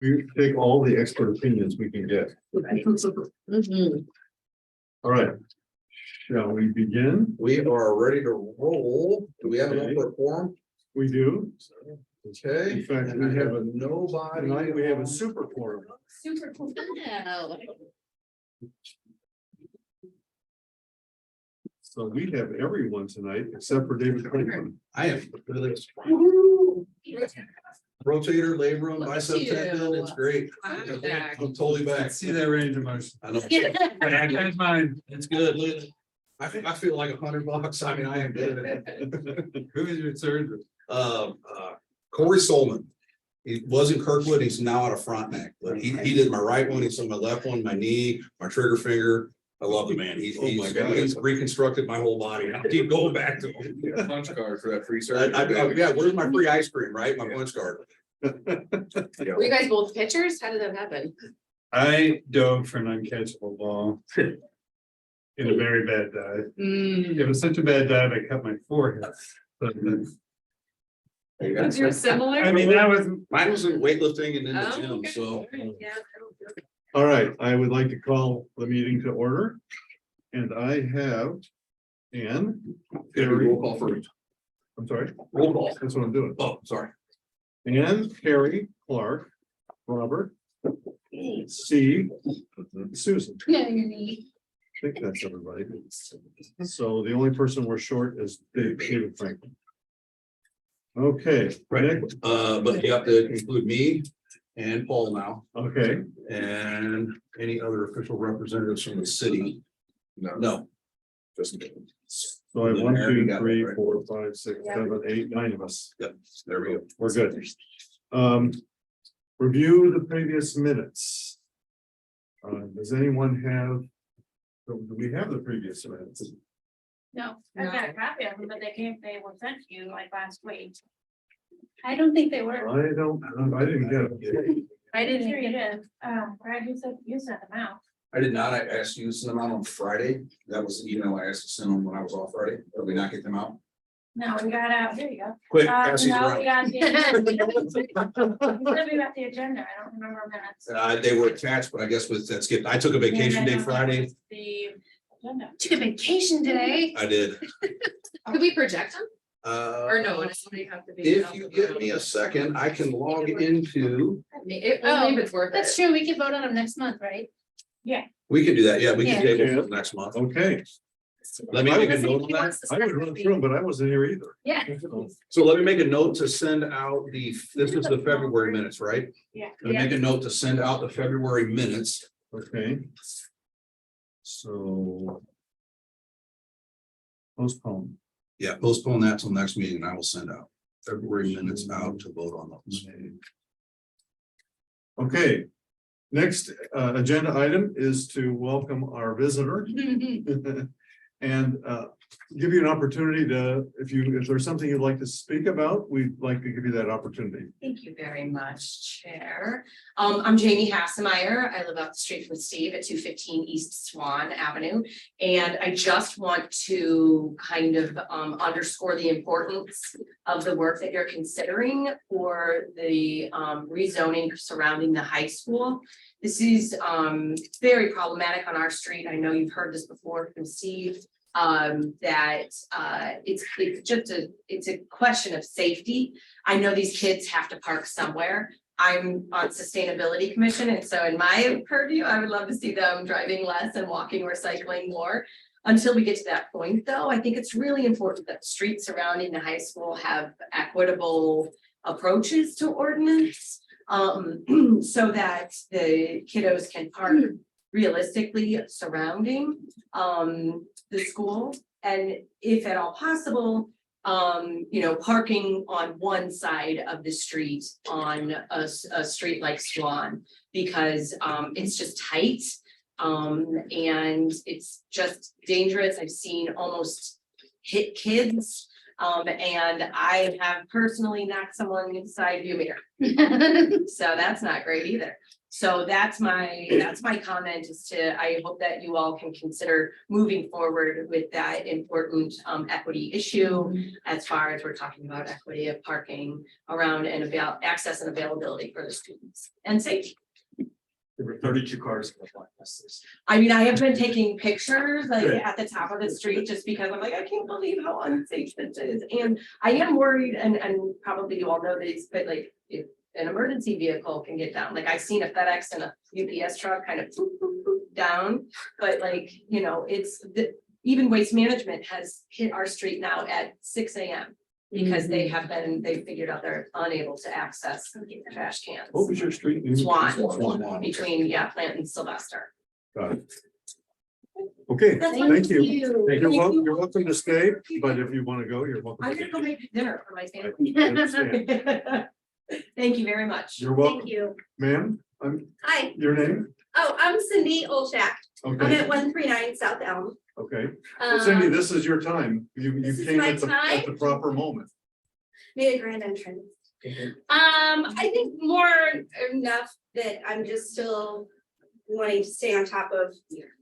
We take all the expert opinions we can get. Mhm. All right. Shall we begin? We are ready to roll. Do we have enough for a quorum? We do. Okay. In fact, and we I have a nobody. Tonight, we have a on- super quorum. Super cool. Wow. So we have everyone tonight except for David Clayton. I am. Look at this. Rotator, labrum, Look at bicep you. tendon, it's great. I'm back. I'm totally back. See that range of motion. I know. That's mine. It's good. Look at it. I feel like $100. I mean, I am good. Who is your surgeon? Corey Solman. He was in Kirkwood. He's now out of Frontenac, but he did my right one. He's on my left one, my knee, my trigger finger. I love the man. He's Oh my God. he's reconstructed my whole body. I keep going back to him. Punch card for that free Yeah, where's my free ice cream, right? My punch card. Were you guys both pitchers? How did that happen? I dove for an uncatchable ball. In a very bad dive. It was such a bad dive, I cut my forehead. But, You're similar. I mean, that was, Mine was in weightlifting and in the Oh, gym, okay. so. Yeah. All right, I would like to call the meeting to order. And I have Ann. Roll call first. I'm sorry, Roll call. that's what I'm doing. Oh, sorry. Ann, Carrie, Clark, Robert, Steve, Susan. Yeah, your knee. I think that's everybody. So the only person we're short is David Franklin. Okay, Right. Nick, But you have to include me and Paul now, okay, and any other official representatives from the city. No. Just. so I have 1, There, you 2, got it, 3, right. 4, 5, 6, 7, 8, 9 of us. Yep, there we go. We're good. Review the previous minutes. Does anyone have? Do we have the previous minutes? No, I've got a copy of them, but they were sent to you like last week. I don't think they were. I didn't get it. I didn't hear you did. Brad, you sent them out. I did not. I asked you to send them out on Friday. That was the email I asked to send them when I was off Friday. Did we not get them out? No, we got out, here you go. Quick, pass these No, we around. got the. We said we got the agenda. I don't remember minutes. They were attached, but I guess with that skipped. I took a vacation day Friday. The agenda. Took a vacation day. I did. Could we project them? Or no, does somebody have to be? If you give me a second, I can log into, Only if it's worth it. That's true, we can vote on them next month, right? we can do that. Yeah, we can Yeah. table it next month. Okay, Let me make a Let's see note if of he that. wants to I would start run this through them, week. but I wasn't here either. Yeah. So let me make a note to send out this is the February minutes, right? Yeah. Let me make a note to send out the February minutes. Okay. So. Postpone. Yeah, postpone that till next meeting and I will send out February minutes out to vote on those. Okay. Next, agenda item is to welcome our visitor. And, give you an opportunity to, if there's something you'd like to speak about, we'd like to give you that opportunity. Thank you very much, Chair. I'm Jamie Hassemeyer. I live up the street from Steve at 215 East Swan Avenue. And I just want to kind of underscore the importance of the work that you're considering for the rezoning surrounding the high school. This is very problematic on our street. I know you've heard this before from Steve. That it's a question of safety. I know these kids have to park somewhere. I'm on Sustainability Commission, and so in my purview, I would love to see them driving less and walking or cycling more. Until we get to that point, though, I think it's really important that the streets surrounding the high school have equitable approaches to ordinance. So that the kiddos can park realistically surrounding the school, and if at all possible, parking on one side of the street on a street like Swan, because it's just tight and it's just dangerous. I've seen almost hit kids And I have personally knocked someone inside view mirror. So that's not great either. So that's my comment is I hope that you all can consider moving forward with that important equity issue. As far as we're talking about equity of parking around and about access and availability for the students and safety. There were 32 cars in the front. I mean, I have been taking pictures like at the top of the street just because I'm like, I can't believe how unsafe this is. And I am worried and probably you all know this, but like if an emergency vehicle can get down, like I've seen a FedEx and a UPS truck kind of boop, boop, boop down. But like, you know, even Waste Management has hit our street now at 6 a.m. because they figured out they're unable to access trash cans. What was your street name? Swan. Between, Plant and Sylvester. Got it. Okay, thank you. You're welcome to stay, but if you want to go, you're welcome. I'm to gonna go make dinner for my I understand. family. Thank you very much. You're welcome, Thank you. ma'am. Hi, Your name? I'm Cindy Olshack. I'm Okay, at 139 South Elm. okay. Well, Cindy, this is your time. You This is came my at the time? proper moment. Made a grand entrance. I think more enough that I'm just still wanting to stay on top of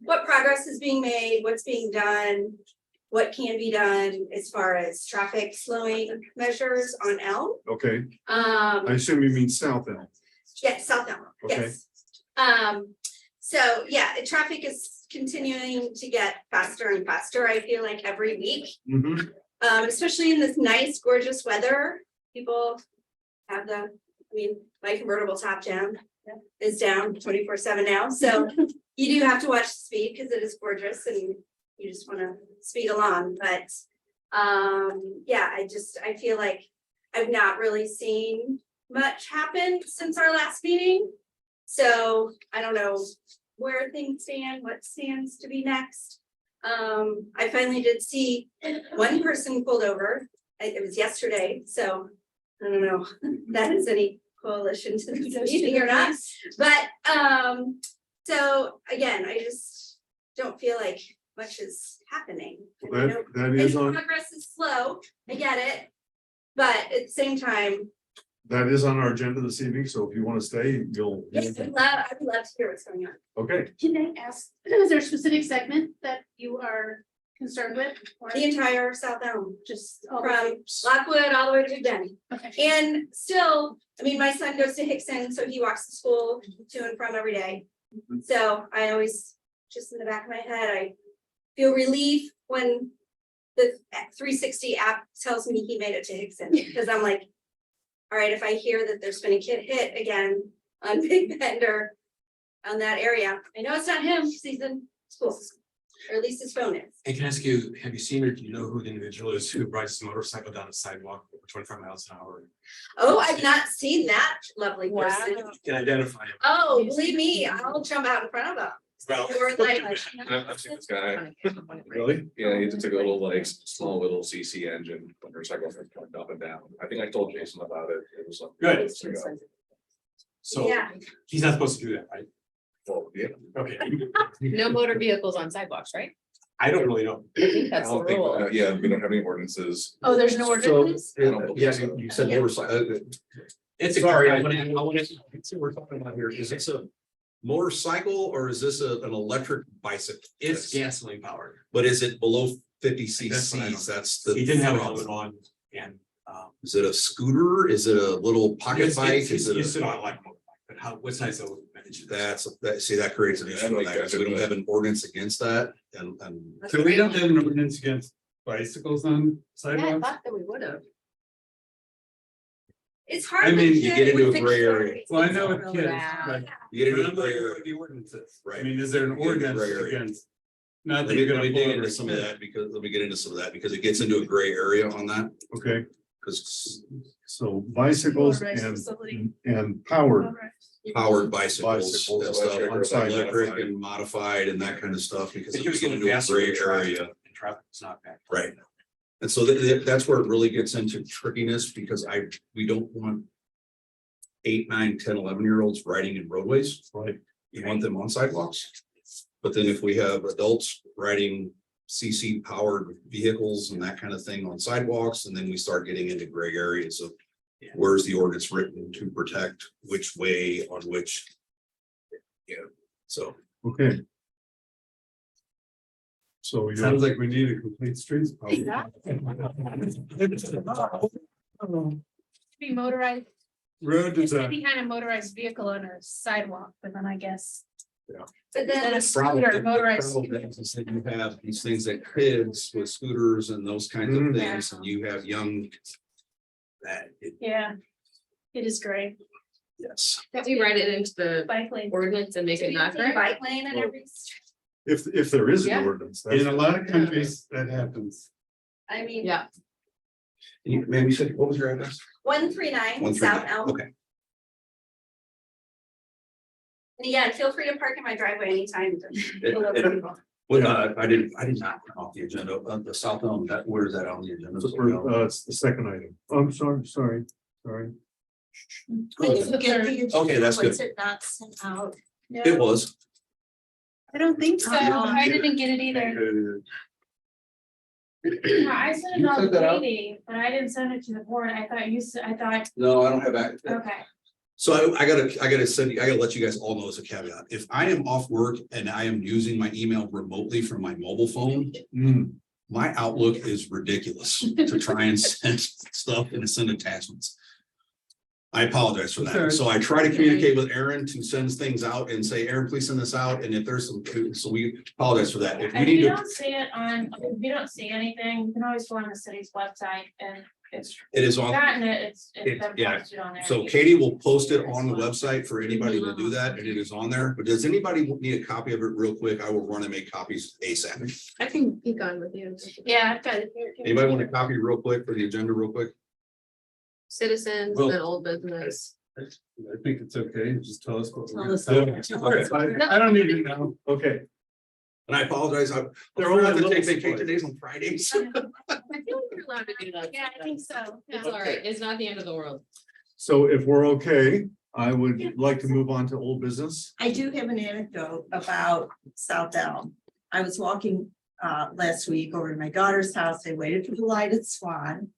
what progress is being made, what's being done, what can be done as far as traffic slowing measures on Elm. Okay, I assume you mean South Elm. Yes, South Elm, Okay. yes. So yeah, the traffic is continuing to get faster and faster, I feel like every week. Mhm. Especially in this nice, gorgeous weather, people have my convertible top down is down 24/7 now, so you do have to watch the speed because it is gorgeous and you just want to speed along, but yeah, I feel like I've not really seen much happen since our last meeting. So I don't know where things stand, what stands to be next. I finally did see one person pulled over. It was yesterday, so I don't know if that is any coalition to this meeting or not. But so again, I just don't feel like much is happening. And I know- That is and on, progress is slow, I get it. But at the same time, that is on our agenda this evening, so if you want to stay, you'll. yes, I would love to hear what's going on. Okay, Can I ask, is there a specific segment that you are concerned with? Or The entire South Elm, just all from Lockwood all the way to Big Bend. Okay. And still, I mean, my son goes to Hickson, so he walks to school to and from every day. So I always, just in the back of my head, I feel relief when the 360 app tells me he made it to Hickson, because I'm like, all right, if I hear that there's been a kid hit again on Big Bend or on that area, I know it's not him, because he's in school, or at least his phone is. And can I ask you, have you seen or do you know who the individual is who rides his motorcycle down the sidewalk over 25 miles an hour? Oh, I've not seen that lovely person. You can identify him. Oh, believe me, I'll jump out in front of him. Well, Or like, I've seen this guy. really? Yeah, he just took a little like small little CC engine motorcycle from coming up and down. I think I told Jason about it. It was like. Good. So, So yeah, he's not supposed to do that, right? well, yeah. Okay. No motor vehicles on sidewalks, right? I don't really know. I think I that's the don't think, rule. yeah, we don't have any ordinances. Oh, there's no ordinance? Yeah, you said motorcycle. It's a. Sorry, I want to see what we're talking about here. Is this a motorcycle or is this an electric bicycle? It's gasoline powered. But is it below 50 That's what I cc's? That's the. He didn't have a problem. helmet on and. Is it a scooter? Is it a little pocket bike? Is You it sit a? on like, a motorbike, but how, what size of? See, that creates an Yeah, I issue with like that. 'Cause we don't that. have an ordinance against that and. So we don't have an ordinance against bicycles on Yeah, I sidewalks? thought that we would have. it's hard. I to mean, you get get into with a gray pictures. area. Well, I know with Really kids, bad. but You get but into I'm a gray like, what area. are the ordinances? I Right. mean, is there an You get into a ordinance gray area. against? Not Let that me, you're let gonna me pull dig over into a some of kid. that because, let me get into some of that because it gets into a gray area on that. Okay, Because so bicycles and powered. powered bicycles, Bicycles, and stuff, electric, on electric modified. and modified and that kind of stuff because He was it's getting into a faster gray in traffic, area. and traffic was not bad. Right. And so that's where it really gets into trickiness because we don't want 8, 9, 10, 11-year-olds riding in roadways. Right. You want them on sidewalks. But then if we have adults riding CC powered vehicles and that kind of thing on sidewalks, and then we start getting into gray areas of where's the ordinance written to protect which way on which. Yeah, so. Okay. So we Sounds like we need a complete streets. policy. Be motorized, Road just design. any kind of motorized vehicle on a sidewalk, but then I guess. But Then then, a scooter, motorized. Problem is that you have these things that kids with scooters and those kinds of things, and you have young. That, Yeah. It is great. yes. That we write it into the Bike lane. ordinance and make it not gray. bike lane and every, if there is an Yeah. ordinance. In a lot of countries, that happens. I mean, Yeah, Maybe said, what was your address? 139 South Elm. Okay, And again, feel free to park in my driveway anytime. well, I did not come off the agenda, the South Elm, where is that on the agenda? It's the second item. I'm sorry. Okay, that's good. Was it not sent out? It was. I don't think so. I didn't get it either. I sent You it out took to that out? Katie, but I didn't send it to the board. I thought I thought, No, I don't have that. okay. So I gotta let you guys all know as a caveat, if I am off work and I am using my email remotely from my mobile phone. My Outlook is ridiculous to try and send stuff and to send attachments. I apologize for that. So I try to communicate with Aaron to send things out and say, Aaron, please send this out. And if there's some, so we apologize for that. If we If need you to, don't see it on, if you don't see anything, you can always go on the city's website and it's it is on. gotten it, it's been Yeah. posted on there. So Katie will post it on the website for anybody to do that, and it is on there. But does anybody need a copy of it real quick? I will run and make copies ASAP. I can be gone with you. Yeah, I've got it here. Anybody want a copy real quick for the agenda real quick? Citizens Well- and old business. I think it's okay, just tell us what. Tell we're- us. I don't need to know. Okay, And I apologize. They're They're only allowed to little take vacation spoiled. days on Fridays. I feel like you're allowed to do that. Yeah, I think so. It's Yeah. all right. It's not the end of the world. so if we're okay, I would like to move on to old business. I do have an anecdote about South Elm. I was walking last week over to my daughter's house. I waited for the light at Swan.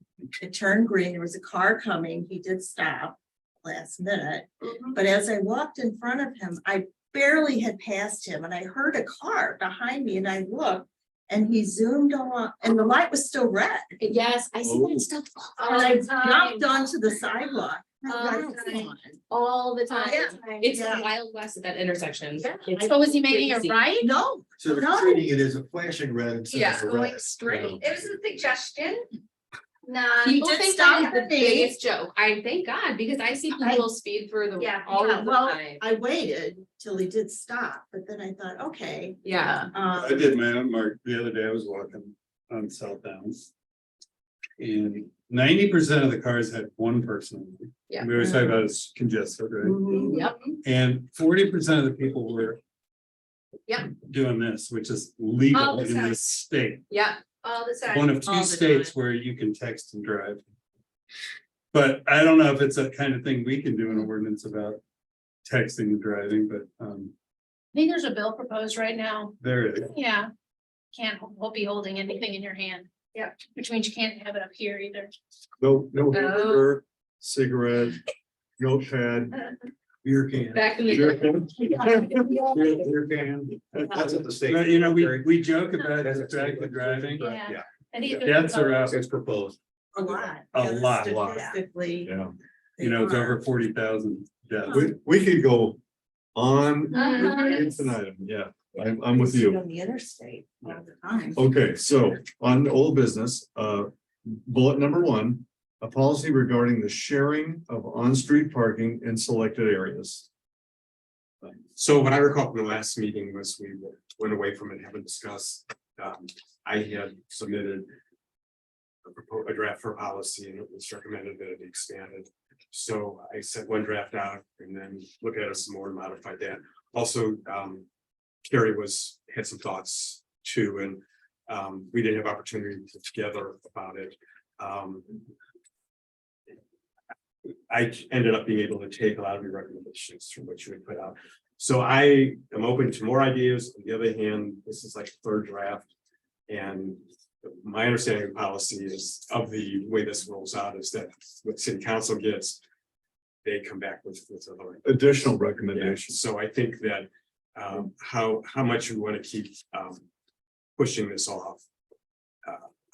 It turned green. There was a car coming. He did stop last minute. But as I walked in front of him, I barely had passed him and I heard a car behind me and I looked and he zoomed on and the light was still red. Yes, I see Oh. that stuff And I jumped onto the sidewalk. Oh. all the time. Yeah. It's Yeah. the Wild West at that intersection. Yeah. It's So was he making a crazy. right? No, So they're No. treating it as a flashing red. instead Yeah, of a going red. straight. It was a suggestion. No. People did think stop that is for the me. biggest joke. I thank God, because I see people speed through the Yeah. all yeah, of the well, time. I waited till he did stop, but then I thought, okay. Yeah. I did my own mark. The other day I was walking on South Downs. And 90% of the cars had one person. Yeah. We always talk about it's congested, right? Mhm. Yep. And 40% of the people were. Yep. Doing this, which is All legal the in time. this state. Yeah. All the time. One of All two the states where you can text and drive. But I don't know if it's a kind of thing we can do an ordinance about texting and driving, but I think there's a bill proposed right now. there it is. Yeah. Won't be holding anything in your hand. Yeah. Which means you can't have it up here either. No hamburger, cigarette, notepad. Beer can. Back in beer the. can. Beer can. That's at the state. But, you know, we joke about distracted driving. Yeah. Yeah. And these are Deaths are proposed. up, It's proposed. A lot. A Yeah, lot. Statistically. Yeah, they you know, it's are. over 40,000 deaths. we could go on Uh-huh. infinitum, yeah, I'm with you. On the interstate all the time. Okay, so on old business, bullet number 1, a policy regarding the sharing of on-street parking in selected areas. So what I recall from the last meeting was we went away from it, and haven't discussed. I had submitted a draft for policy and it was recommended that it be expanded. So I sent one draft out and then look at it some more and modified that. Also, Carrie had some thoughts too, and we didn't have opportunity to get together about it. I ended up being able to take a lot of your recommendations from what you had put out. So I am open to more ideas. On the other hand, this is like the third draft. And my understanding of policy is of the way this rolls out is that what city council gets, they come back with other Additional Yeah, recommendations. so I think that how much we want to keep pushing this off.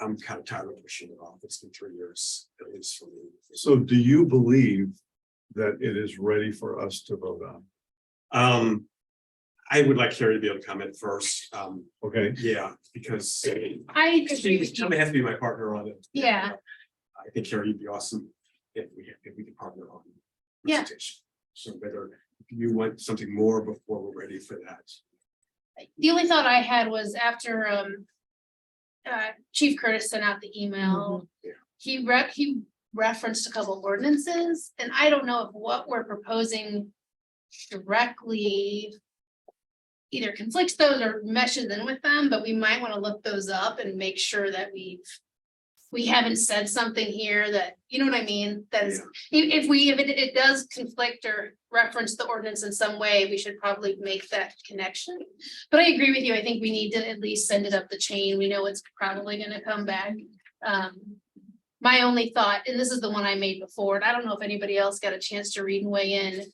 I'm kind of tired of pushing it off. It's been 3 years, at least for me. So do you believe that it is ready for us to vote on? I would like Carrie to be able to comment first. Okay, Yeah, because I agree she with you. kind of has to be my partner on it. Yeah. I think Carrie would be awesome if we could partner on. Yeah. presentation. So whether you want something more before we're ready for that. The only thought I had was after Chief Curtis sent out the email. Yeah. He referenced a couple ordinances, and I don't know if what we're proposing directly either conflicts those or meshes in with them, but we might want to look those up and make sure that we haven't said something here that, you know what I mean? That's, if it does conflict or reference the ordinance in some way, we should probably make that connection. But I agree with you. I think we need to at least send it up the chain. We know it's probably gonna come back. My only thought, and this is the one I made before, and I don't know if anybody else got a chance to read and weigh in,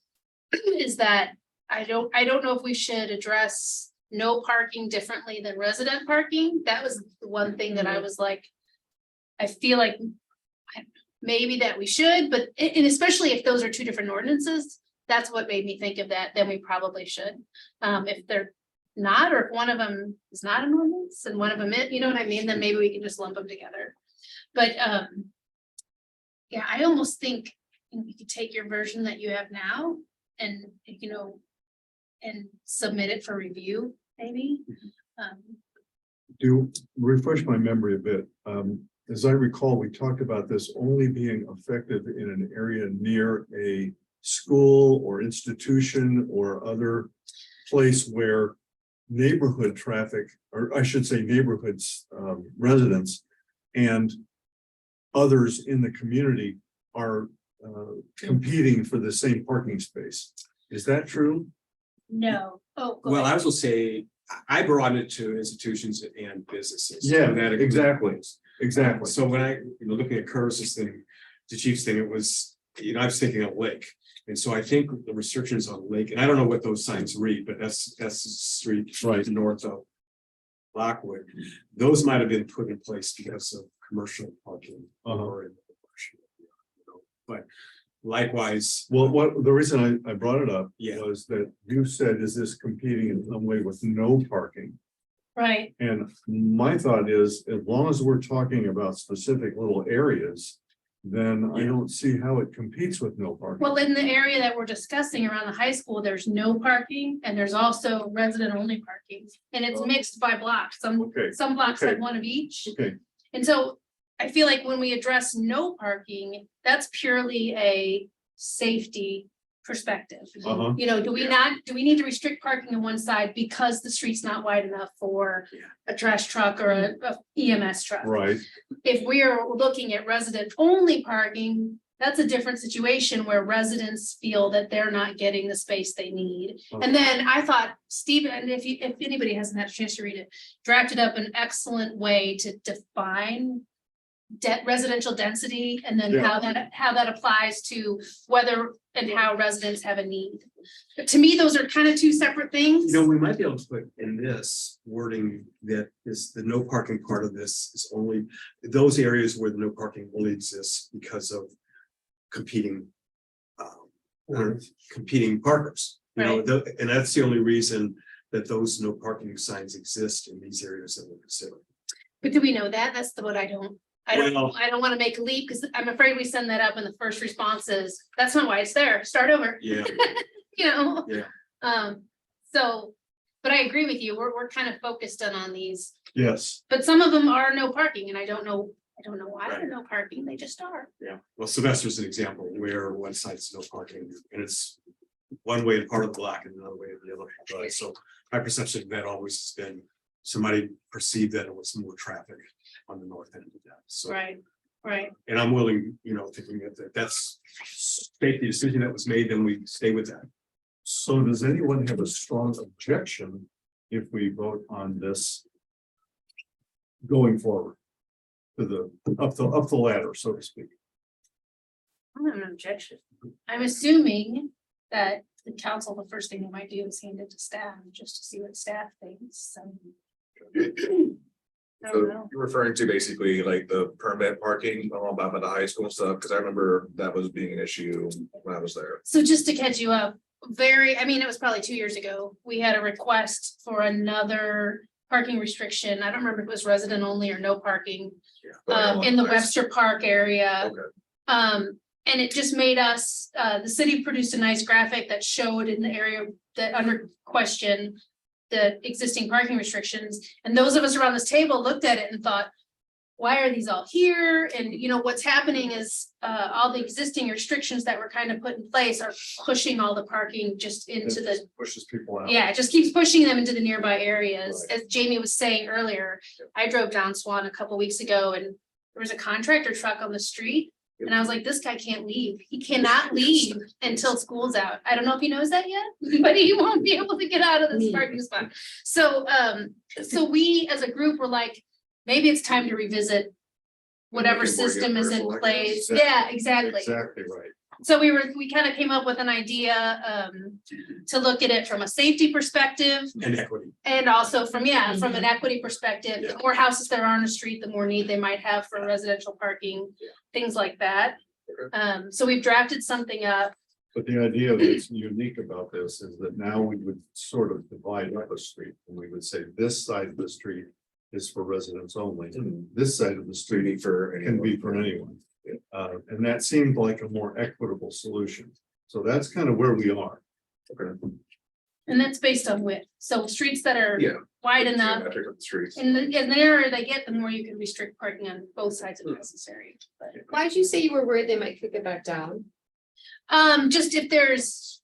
is that I don't know if we should address no parking differently than resident parking. That was the one thing that I was like, I feel like maybe that we should, but and especially if those are two different ordinances, that's what made me think of that, then we probably should. If they're not, or if one of them is not an ordinance and one of them is, you know what I mean, then maybe we can just lump them together. But yeah, I almost think we could take your version that you have now and, you know, and submit it for review, maybe. do refresh my memory a bit. As I recall, we talked about this only being effective in an area near a school or institution or other place where neighborhood traffic, or I should say neighborhoods, residents and others in the community are competing for the same parking space. Is that true? No. Oh, go Well, I ahead. was gonna say, I brought it to institutions and businesses. Yeah, And that exactly. Exactly. So when looking at Curtis's thing, the chief's thing, it was, I was thinking of Lake. And so I think the restrictions on Lake, and I don't know what those signs read, but that's the street Right. north of Lockwood. Those might have been put in place because of commercial parking. or in the commercial, But likewise, Well, the reason I brought it up Yeah. was that you said, is this competing in some way with no parking? Right. And my thought is, as long as we're talking about specific little areas, then I don't see how it competes with no parking. Well, in the area that we're discussing around the high school, there's no parking and there's also resident only parking. And it's mixed by blocks. Okay. Some blocks Okay. have one of each. Okay, And so I feel like when we address no parking, that's purely a safety perspective. uh-huh, You know, do we need to restrict parking on one side because the street's not wide enough for a trash truck or a EMS truck? right, If we are looking at resident only parking, that's a different situation where residents feel that they're not getting the space they need. And then I thought Stephen, if anybody hasn't had a chance to read it, drafted up an excellent way to define residential density and then how that applies to whether and how residents have a need. But to me, those are kind of two separate things. we might be able to put in this wording that is the no parking part of this is only those areas where the no parking only exists because of competing. Or competing parkers, Right. And that's the only reason that those no parking signs exist in these areas that we're considering. But do we know that? That's the what I don't Well- want to make a leap because I'm afraid we send that up and the first response is, that's not why it's there. Start over, Yeah, you know? Yeah. So, but I agree with you. We're kind of focused on these, yes. but some of them are no parking and I don't know why they're Right. no parking. They just are. yeah. Well, Sylvester's an example where one side's no parking and it's one way to part of the block and another way to the other. Right? So my perception of that always has been somebody perceived that it was more traffic on the north end of that. So, Right. and I'm willing, thinking that that's safety decision that was made, then we stay with that. So does anyone have a strong objection if we vote on this going forward. To the, up the ladder, so to speak. I don't have an objection. I'm assuming that the council, the first thing they might do is hand it to staff, just to see what staff thinks. I don't So know. you're referring to basically like the permit parking along by the high school stuff, because I remember that was being an issue when I was there. So just to catch you up, it was probably 2 years ago, we had a request for another parking restriction. I don't remember if it was resident only or no parking in the Webster Park area. Okay. And it just made us, the city produced a nice graphic that showed in the area that under question the existing parking restrictions. And those of us around this table looked at it and thought, why are these all here? And you know, what's happening is all the existing restrictions that were kind of put in place are pushing all the parking just into the, Pushes people out. yeah, it just keeps pushing them into the nearby areas. As Jamie was saying earlier, I drove down Swan a couple weeks ago and there was a contractor truck on the street. And I was like, this guy can't leave. He cannot leave until school's out. I don't know if he knows that yet, but he won't be able to get out of this parking spot. So, so we as a group were like, maybe it's time to revisit whatever Make it more system is in universal, I place. guess. Yeah, exactly. Exactly right. So we kind of came up with an idea to look at it from a safety perspective And equity. and also from an equity perspective. Yeah. The more houses there are on the street, the more need they might have for residential parking, things like that. So we've drafted something up. But the idea that's unique about this is that now we would sort of divide up a street and we would say this side of the street is for residents only. And this side of the street can be for anyone. And that seemed like a more equitable solution. So that's kind of where we are. And that's based on width. So streets that are Yeah. wide enough, Geometric of the streets. and the narrower they get, the more you can restrict parking on both sides if necessary. But, Why'd you say you were worried they might kick it back down? just if there's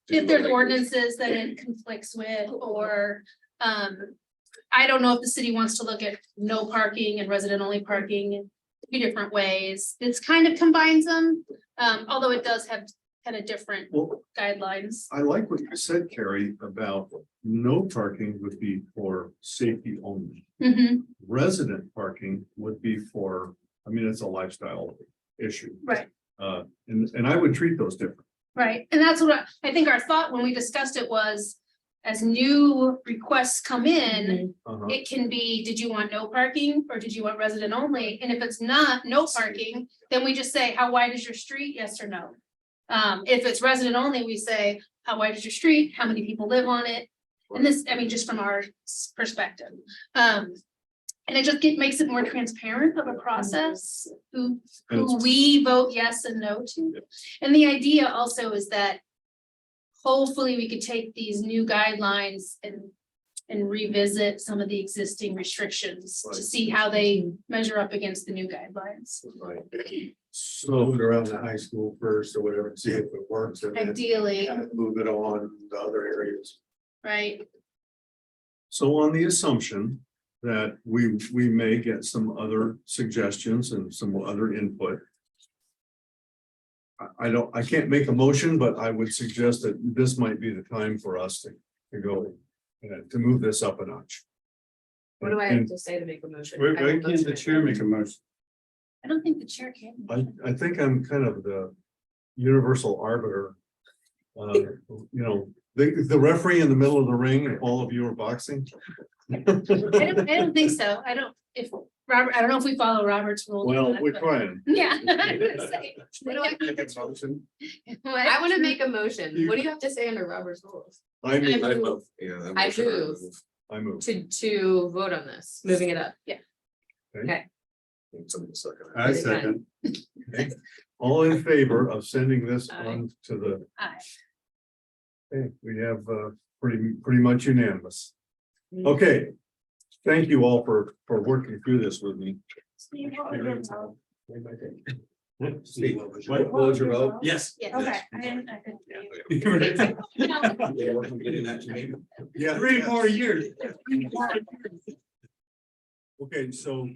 ordinances that it conflicts with, or, I don't know if the city wants to look at no parking and resident only parking in 2 different ways. It's kind of combines them, although it does have kind of different Well, guidelines. I like what you said, Carrie, about no parking would be for safety only. Mhm, Resident parking would be for, I mean, it's a lifestyle issue. right. And I would treat those different. Right, and that's what I think our thought when we discussed it was, as new requests come in, Uh-huh. it can be, did you want no parking or did you want resident only? And if it's not no parking, then we just say, how wide is your street? Yes or no? If it's resident only, we say, how wide is your street? How many people live on it? And this, I mean, just from our perspective. And it just makes it more transparent of a process, who we vote yes and no to. And the idea also is that hopefully we could take these new guidelines and revisit some of the existing restrictions to see how they measure up against the new guidelines. Right. So move it around the high school first or whatever, see if it works. And then Ideally, kind of move it on to other areas. right? So on the assumption that we may get some other suggestions and some other input. I can't make a motion, but I would suggest that this might be the time for us to go, to move this up a notch. What do I have to say to make a motion? I Why will can't the motion. chair make a motion? I don't think the chair can. I think I'm kind of the universal arbiter. The referee in the middle of the ring, and all of you are boxing. I don't think so. I don't know if we follow Robert's rules. Well, we're trying. Yeah. I was gonna say, what do I- Make a motion. what? I want to make a motion. What do you have to say under Robert's rules? I move, I move, yeah. I move I move. to vote on this, moving it up. Somebody second it. I second. All in favor of sending this Aye. on to the. Aye. Okay, we have pretty much unanimous. Okay. Thank you all for working through this with me. Steve, What was your vote? Yes. Yeah. Okay, I couldn't. Yeah, we're getting that to me. Yeah. 3 more years. Okay, so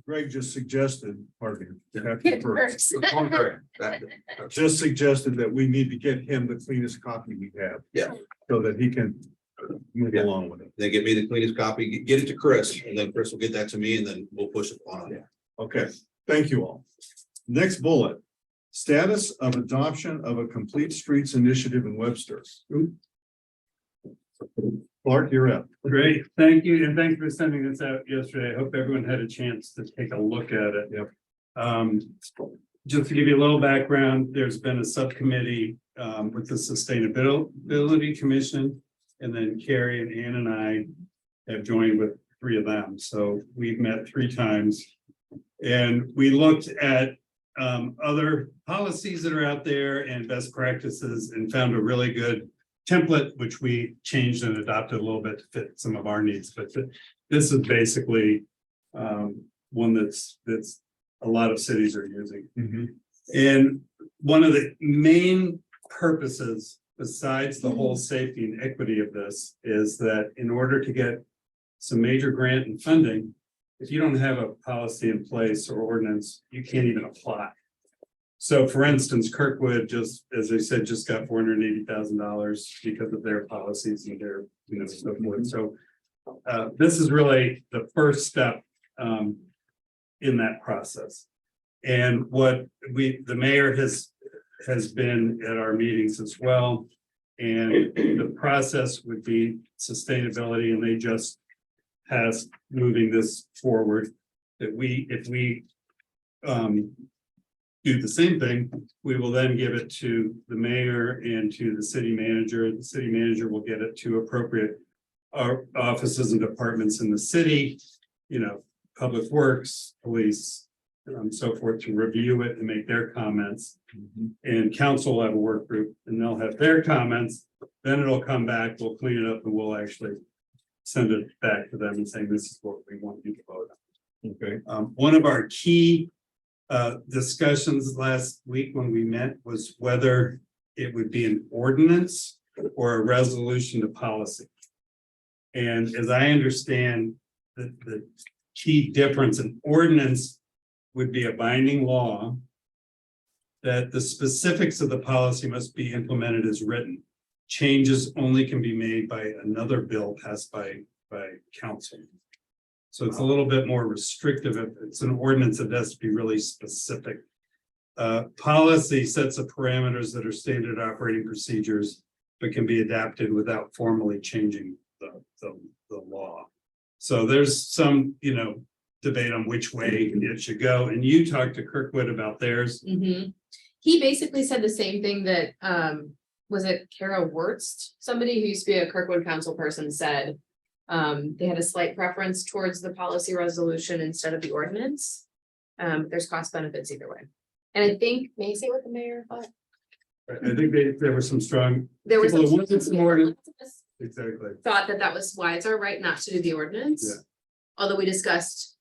Greg just suggested, pardon me. It works. Just suggested that we need to get him the cleanest copy we have. Yeah. So that he can move along with it. They get me the cleanest copy, get it to Chris, and then Chris will get that to me, and then we'll push it on. Okay, thank you all. Next bullet, status of adoption of a complete streets initiative in Webster. Clark, you're up. Great, thank you, and thanks for sending this out yesterday. I hope everyone had a chance to take a look at it. Yep. Just to give you a little background, there's been a subcommittee with the Sustainability Commission. And then Carrie and Ann and I have joined with 3 of them. So we've met 3 times. And we looked at other policies that are out there and best practices and found a really good template, which we changed and adopted a little bit to fit some of our needs. But this is basically one that's a lot of cities are using. And one of the main purposes, besides the whole safety and equity of this, is that in order to get some major grant and funding, if you don't have a policy in place or ordinance, you can't even apply. So for instance, Kirkwood just, as I said, just got $480,000 because of their policies and their, so forth. So this is really the first step in that process. And what the mayor has been at our meetings as well. And the process would be sustainability, and they just passed moving this forward. That if we do the same thing, we will then give it to the mayor and to the city manager. The city manager will get it to appropriate offices and departments in the city, public works, police, so forth, to review it and make their comments. And council will have a work group and they'll have their comments. Then it'll come back, we'll clean it up, and we'll actually send it back to them and say, this is what we want you to vote on. Okay. One of our key discussions last week when we met was whether it would be an ordinance or a resolution to policy. And as I understand, the key difference, in ordinance would be a binding law that the specifics of the policy must be implemented as written. Changes only can be made by another bill passed by council. So it's a little bit more restrictive. If it's an ordinance, it has to be really specific. Policy sets of parameters that are standard operating procedures, but can be adapted without formally changing the law. So there's some, debate on which way it should go. And you talked to Kirkwood about theirs. He basically said the same thing that, was it Kara Wurst? Somebody who used to be a Kirkwood council person said, they had a slight preference towards the policy resolution instead of the ordinance. There's cost benefits either way. And I think, may I say what the mayor thought? I think there were some strong. There was people some. who wanted some more. Exactly. Thought that was why it's our right not to do the ordinance. Yeah. Although we discussed.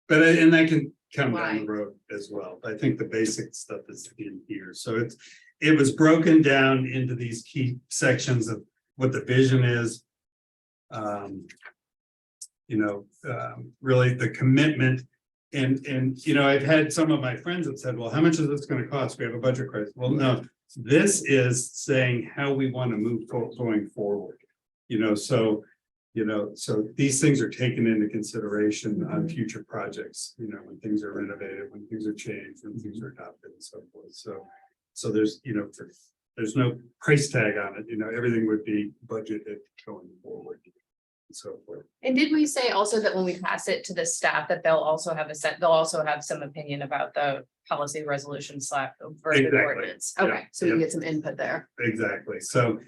But and that can come down Why? the road as well. I think the basic stuff is in here. So it was broken down into these key sections of what the vision is. Really the commitment. And I've had some of my friends that said, well, how much is this going to cost? We have a budget crisis. Well, no, this is saying how we want to move going forward. So these things are taken into consideration on future projects, when things are renovated, when things are changed, when things are adopted and so forth. So there's, there's no price tag on it, everything would be budgeted going forward. And so forth. And did we say also that when we pass it to the staff that they'll also have they'll also have some opinion about the policy resolution versus Exactly. ordinance? Okay, Yeah. so we can get some input there. Exactly. So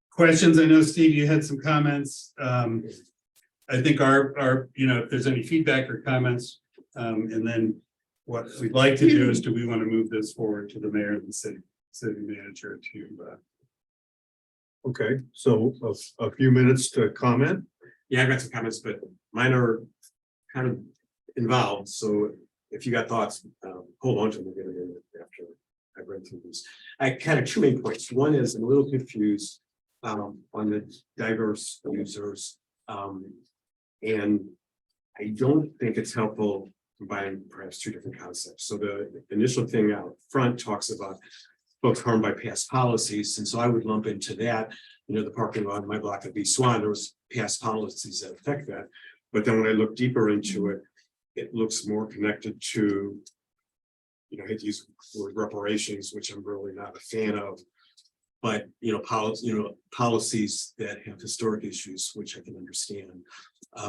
questions, I know, Steve, you had some comments. I think our, if there's any feedback or comments, and then what we'd like to do is, do we want to move this forward to the mayor and the city manager to, Okay, so a few minutes to comment. Yeah, I've got some comments, but mine are kind of involved, so if you got thoughts, hold on to them, we'll get them in after I've read through this. I kind of 2 main points. One is I'm a little confused on the diverse users. And I don't think it's helpful combining perhaps 2 different concepts. So the initial thing out front talks about folks harmed by past policies, and so I would lump into that, the parking lot in my block of East Swan, there was past policies that affect that. But then when I look deeper into it, it looks more connected to, I hate to use the word reparations, which I'm really not a fan of. But, policies that have historic issues, which I can understand.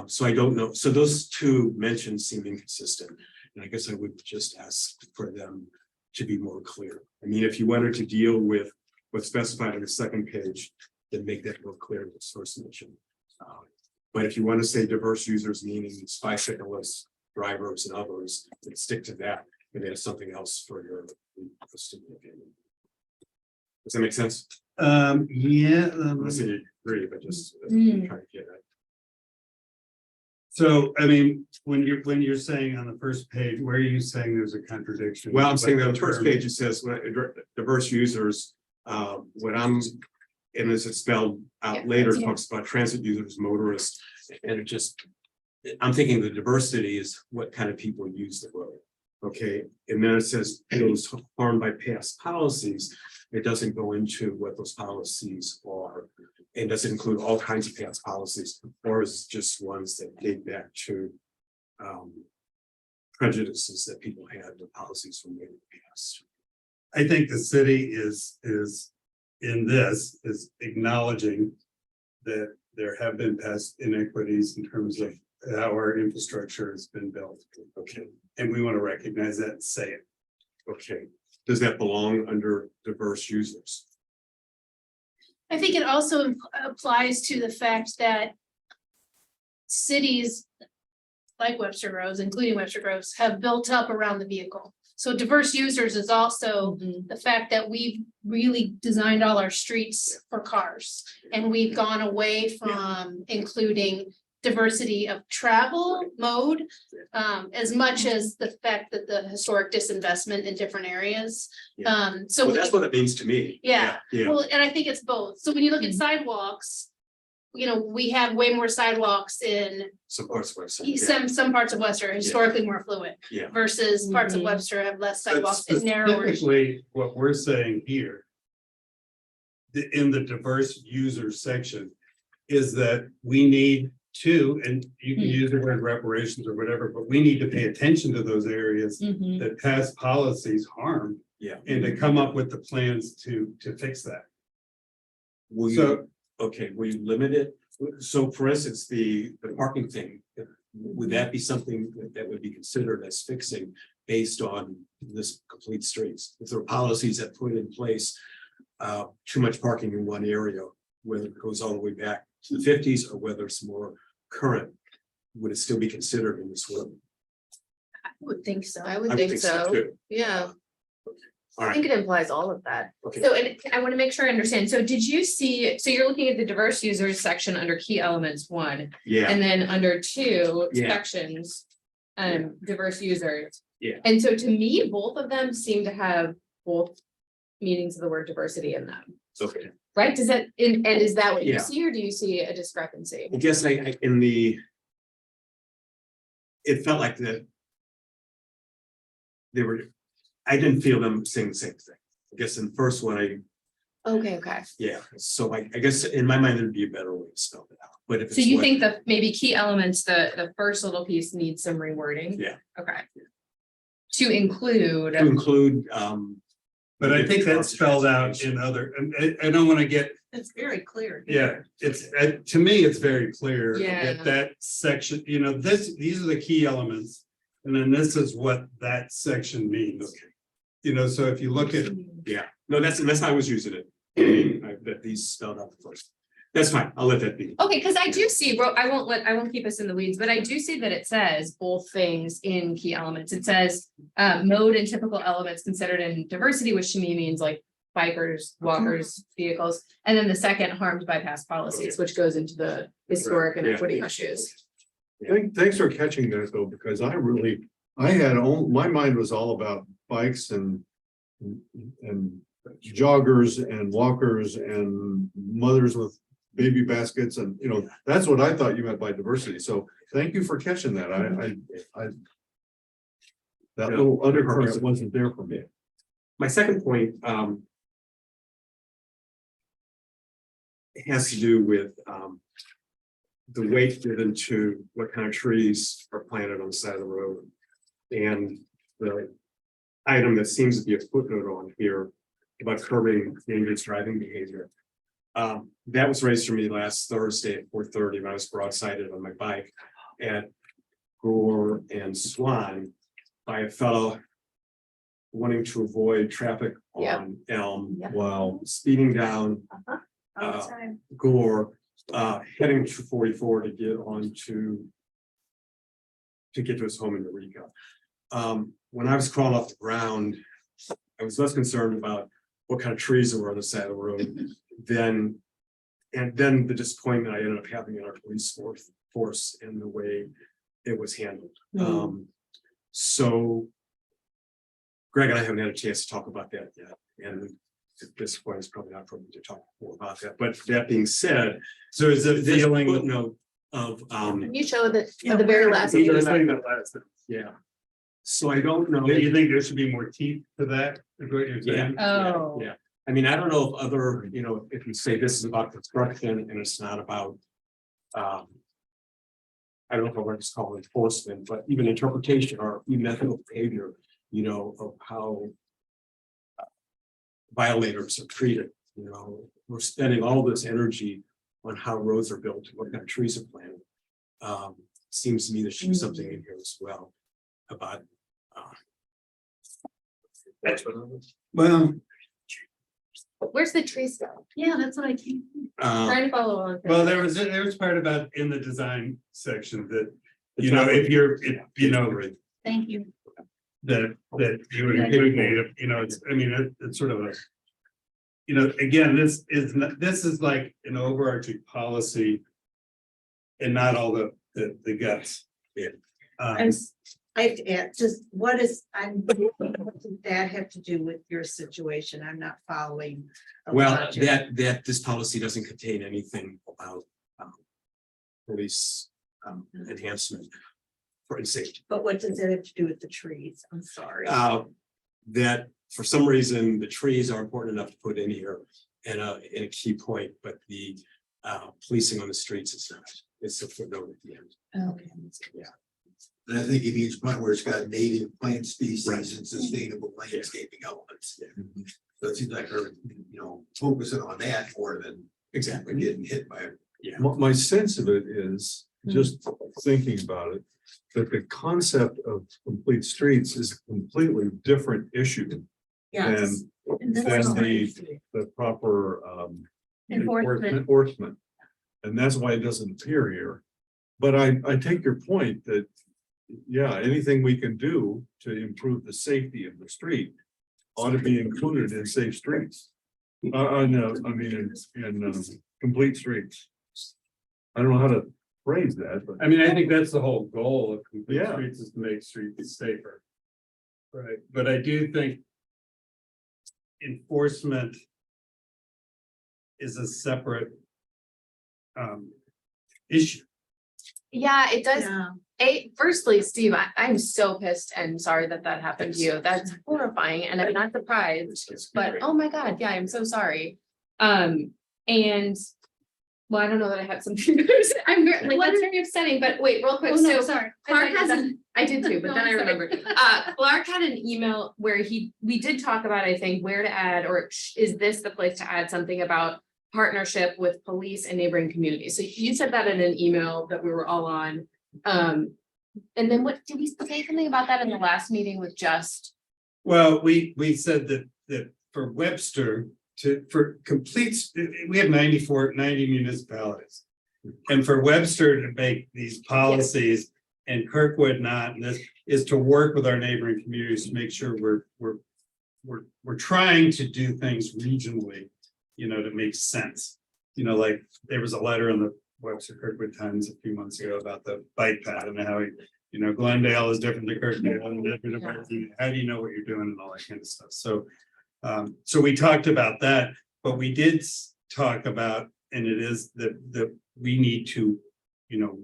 So I don't know, so those two mentions seem inconsistent, and I guess I would just ask for them to be more clear. I mean, if you wanted to deal with what's specified on the second page, then make that more clear in its first mention. But if you want to say diverse users, meaning bicyclists, drivers, and others, then stick to that, and add something else for your student opinion. Does that make sense? Yeah. Unless you agree, but just Mm. trying to get it. So, I mean, when you're saying on the first page, where are you saying there's a contradiction? Well, I'm saying that on the What first term? page, it says diverse users, when I'm, and as it's spelled Yeah, out later, it yeah. talks about transit users, motorists, and it just. I'm thinking the diversity is what kind of people use the road. Okay, and then it says those harmed by past policies. It doesn't go into what those policies are. And does it include all kinds of past policies, or is it just ones that date back to prejudices that people had, the policies from the past? I think the city is in this is acknowledging that there have been past inequities in terms of how our infrastructure has been built. Okay, And we want to recognize that and say it. okay. Does that belong under diverse users? I think it also applies to the fact that cities like Webster Groves, including Webster Groves, have built up around the vehicle. So diverse users is also the fact that we've really designed all our streets for cars. And we've gone away from including diversity of travel mode, as much as the fact that the historic disinvestment in different areas. So Well, that's what it means to me. Yeah. Yeah, well, and I think it's both. So when you look at sidewalks, we have way more sidewalks in some parts of Webster. some parts of Webster, historically more fluid. Yeah. Versus parts of Mhm. Webster have less But sidewalks and narrower. specifically, what we're saying here. In the diverse user section, is that we need to, and you can use the word reparations or whatever, but we need to pay attention to those areas Mhm. that past policies harm. Yeah. And to come up with the plans to fix that. Will So- you, okay, will you limit it? So for instance, the parking thing, would that be something that would be considered as fixing based on this complete streets? If there are policies that put in place too much parking in one area, whether it goes all the way back to the 50s or whether it's more current, would it still be considered in this world? I would think so. I I would would think so. too. Yeah, All I right, think it implies all of that. okay. So, and I want to make sure I understand. So did you see, so you're looking at the diverse users section under key elements 1, Yeah, and then under 2 Yeah. sections, diverse users. Yeah. And so to me, both of them seem to have both meanings of the word diversity in them, okay. right? Does that, and is that what you Yeah. see, or do you see a discrepancy? I guess it felt like that. I didn't feel them saying the same thing. I guess in the first one, Okay. so I guess in my mind, there'd be a better way to spell it out, but if. So it's you what- think that maybe key elements, the first little piece needs some rewording? Yeah. Okay. To include. To include, But I think that's spelled out in other, and I don't want to get, It's very clear. yeah, it's, to me, it's very clear. Yeah. That section, these are the key elements. And then this is what that section means. So if you look at, yeah, no, that's how I was using it. That these spelled out first. That's fine, I'll let that be. Okay, because I do see, I won't keep us in the weeds, but I do see that it says both things in key elements. It says mode and typical elements considered in diversity, which to me means like bikers, walkers, vehicles. And then the second harmed by past policies, which goes into the historic and Yeah. equity issues. Thanks for catching that though, because my mind was all about bikes and joggers and walkers and mothers with baby baskets and, that's what I thought you meant by diversity. So thank you for catching that. That little undercurrent wasn't there for me. My second point, has to do with, the weight given to what kind of trees are planted on the side of the road. And the item that seems to be a footnote on here about curbing dangerous driving behavior. That was raised for me last Thursday at 4:30 when I was broadsided on my bike at Gore and Swan by a fellow wanting to avoid traffic Yep. on Elm Yep. while speeding down All the time. Gore, heading to 44 to get to get to his home in Eureka. When I was crawling off the ground, I was less concerned about what kind of trees there were on the side of the road then. And then the disappointment I ended up having in our police force and the way it was handled. So Greg and I haven't had a chance to talk about that yet, and at this point, it's probably not appropriate to talk more about that. But that being said, So is it this feeling? footnote of Can you show that at the very last? You're page? saying that last time. yeah. So I don't know. Do you think there should be more teeth to that? Is what you're saying? Oh. Yeah, I mean, I don't know if other, if you say this is about construction and it's not about. I don't know if I want to call it enforcement, but even interpretation or method of behavior, of how. Violators are treated, we're spending all this energy on how roads are built, what kind of trees are planted. Seems to me there should be something in here as well about. Well, Where's the tree stuff? Yeah, that's what I keep. Trying to follow along. well, there was part about in the design section that, if you're, Thank you. that you would include native, it's sort of a. Again, this is like an overarching policy. And not all the guts. I have to add, just what does that have to do with your situation? I'm not following. the Well, logic. that this policy doesn't contain anything about. Police enhancement. For safety. But what does it have to do with the trees? I'm sorry. That for some reason, the trees are important enough to put in here and in a key point, but the policing on the streets is not. It's a footnote at the end. Okay. Yeah. And I think it needs one where it's got native plant species Right. and sustainable landscaping elements. So it seems like we're, focusing on that more than Exactly. getting hit by. My sense of it is, just thinking about it, that the concept of complete streets is a completely different issue Yes. than the proper enforcement. And that's why it doesn't appear here. But I take your point that, yeah, anything we can do to improve the safety of the street ought to be included in safe streets. In complete streets. I don't know how to phrase that, but I think that's the whole goal of complete Yeah. streets is to make streets safer. Right, but I do think. Enforcement. Is a separate. Issue. Yeah, it does. Yeah. Firstly, Steve, I'm so pissed and sorry that happened to you. That's horrifying and I'm not surprised, but oh my God, yeah, I'm so sorry. And. Well, I don't know that I have something. I'm like, that's very upsetting, but wait, real quick. Oh, no, So sorry. Clark has I did too, but No, then I I'm sorry. remembered. Clark had an email where we did talk about, I think, where to add, or is this the place to add something about partnership with police and neighboring communities? So you said that in an email that we were all on. And then what, did we say something about that in the last meeting with just? Well, we said that for Webster for complete, we have 90 municipalities. And for Webster to make these policies and Kirkwood not, and this is to work with our neighboring communities to make sure we're trying to do things regionally, that makes sense. Like there was a letter in the Webster Kirkwood Times a few months ago about the bike path and how Glendale is different than Kirkwood. How do you know what you're doing and all that kind of stuff? So we talked about that, but we did talk about, and it is that we need to,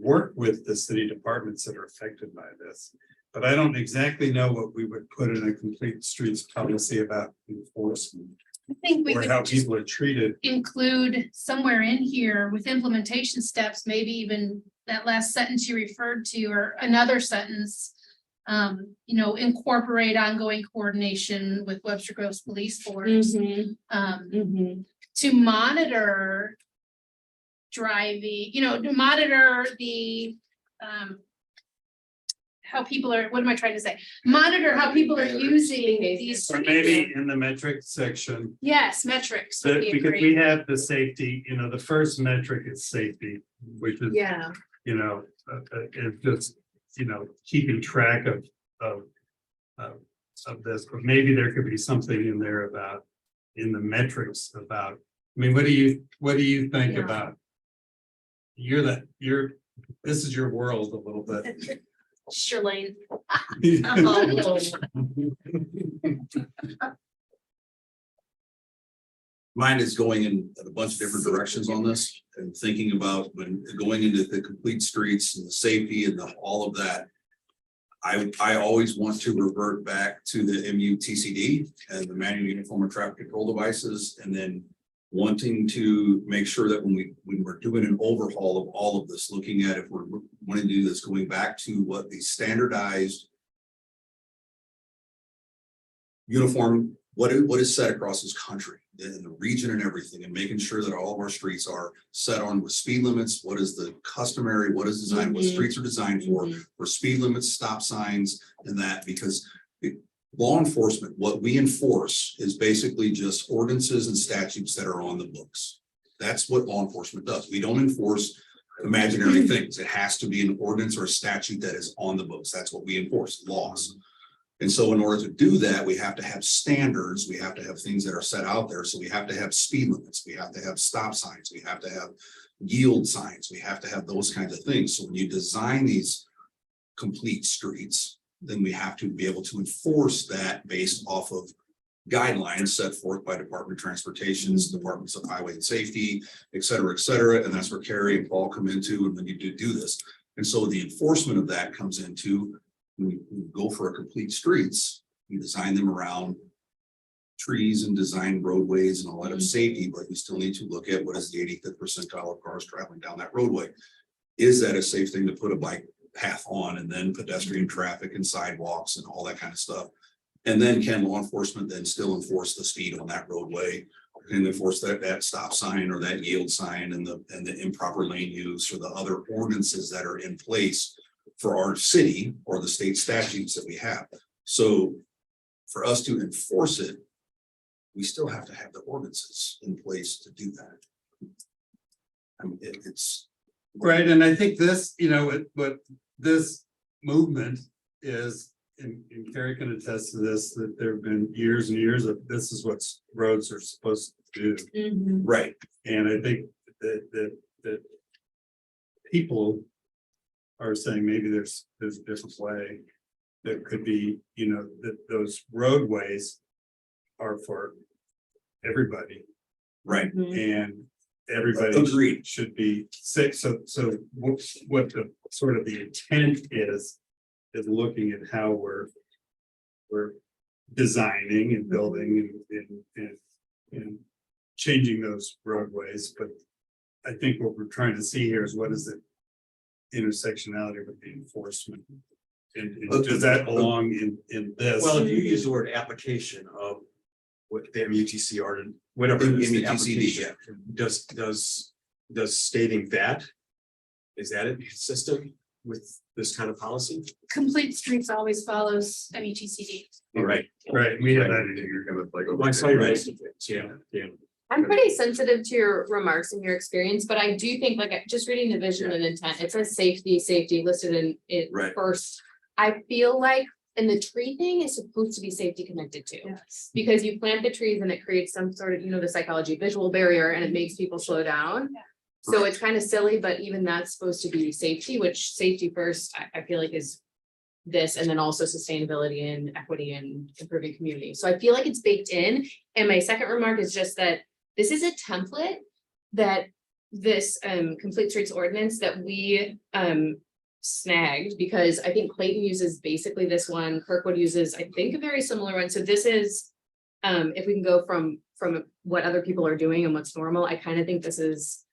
work with the city departments that are affected by this. But I don't exactly know what we would put in a complete streets policy about enforcement. I think we or could how just people are treated. include somewhere in here with implementation steps, maybe even that last sentence you referred to, or another sentence. Incorporate ongoing coordination with Webster Groves Police Force, to monitor driving, to monitor the, how people are, what am I trying to say? Monitor how people are using these. Or maybe in the metric section, Yes, metrics. would be a because great- we have the safety, the first metric is safety, which is, Yeah. it's just, keeping track of this, but maybe there could be something in there about, in the metrics about, what do you think Yeah. about? This is your world a little bit. Sherlane. Mine is going in a bunch of different directions on this and thinking about when going into the complete streets and the safety and all of that. I always want to revert back to the MUTCD and the manual uniform and traffic control devices, and then wanting to make sure that when we're doing an overhaul of all of this, looking at if we're wanting to do this, going back to what the standardized uniform, what is set across this country, in the region and everything, and making sure that all of our streets are set on with speed limits, what is the customary, what is designed, what streets are designed for speed limits, stop signs, and that, because law enforcement, what we enforce is basically just ordinances and statutes that are on the books. That's what law enforcement does. We don't enforce imaginary things. It has to be an ordinance or a statute that is on the books. That's what we enforce, laws. And so in order to do that, we have to have standards. We have to have things that are set out there. So we have to have speed limits. We have to have stop signs. We have to have yield signs. We have to have those kinds of things. So when you design these complete streets, then we have to be able to enforce that based off of guidelines set forth by Department of Transportation's Departments of Highway and Safety, et cetera, et cetera. And that's where Carrie and Paul come into, and when you do this. And so the enforcement of that comes into, when we go for a complete streets, we design them around trees and design roadways and all that of safety, but we still need to look at what is the 85th percentile of cars traveling down that roadway. Is that a safe thing to put a bike path on, and then pedestrian traffic and sidewalks and all that kind of stuff? And then can law enforcement then still enforce the speed on that roadway, and enforce that stop sign or that yield sign and the improper lane use or the other ordinances that are in place for our city or the state statutes that we have? So for us to enforce it, we still have to have the ordinances in place to do that. I mean, it's Right, and I think this, what this movement is, and Carrie can attest to this, that there have been years and years of this is what roads are supposed to do. right. And I think that people are saying maybe there's a different way that could be, that those roadways are for everybody, Right. and everybody Agreed. should be safe. So what the sort of the intent is looking at how we're designing and building and changing those roadways. But I think what we're trying to see here is what is the intersectionality with the enforcement, and does that belong in this? Well, if you use the word application of what the MUTC are, whatever it is, the MUTCD, application, does stating that, is that it consistent with this kind of policy? Complete streets always follows MUTCD. Right. Right, we have that in here. You're kind of like, My site license, yeah. I'm pretty sensitive to your remarks and your experience, but I do think, like, just reading the vision and intent, it says safety listed in it Right. first. I feel like, and the tree thing is supposed to be safety connected to. Yes. Because you plant the trees and it creates some sort of, the psychology visual barrier, and it makes people slow down. Yeah. So it's kind of silly, but even that's supposed to be safety, which safety first, I feel like is this, and then also sustainability and equity and improving community. So I feel like it's baked in. And my second remark is just that this is a template that this complete streets ordinance that we snagged, because I think Clayton uses basically this one, Kirkwood uses, I think, a very similar one. So this is, if we can go from from what other people are doing and what's normal, I kind of think this is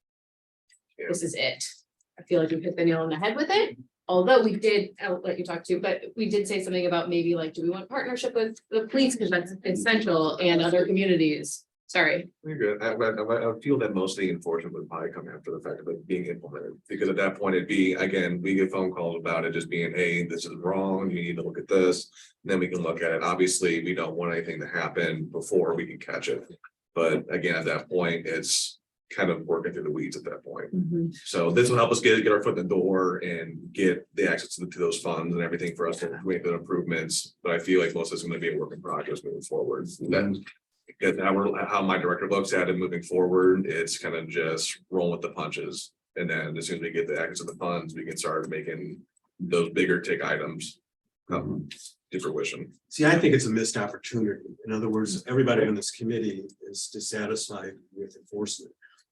it. I feel like we hit the nail on the head with it. Although we did, I'll let you talk too, but we did say something about maybe like, do we want partnership with the police? Because that's essential and other communities. Sorry. You're good. I feel that most of the enforcement would probably come after the fact of it being implemented, because at that point it'd be, again, we get phone calls about it just being, hey, this is wrong, you need to look at this. Then we can look at it. Obviously, we don't want anything to happen before we can catch it. But again, at that point, it's kind of working through the weeds at that point. So this will help us get our foot in the door and get the access to those funds and everything for us to make the improvements. But I feel like most of it's going to be a work in progress moving forward. Then because how my director looks at it moving forward, it's kind of just rolling with the punches. And then as soon as we get the access to the funds, we can start making those bigger tick items come to fruition. See, I think it's a missed opportunity. In other words, everybody on this committee is dissatisfied with enforcement.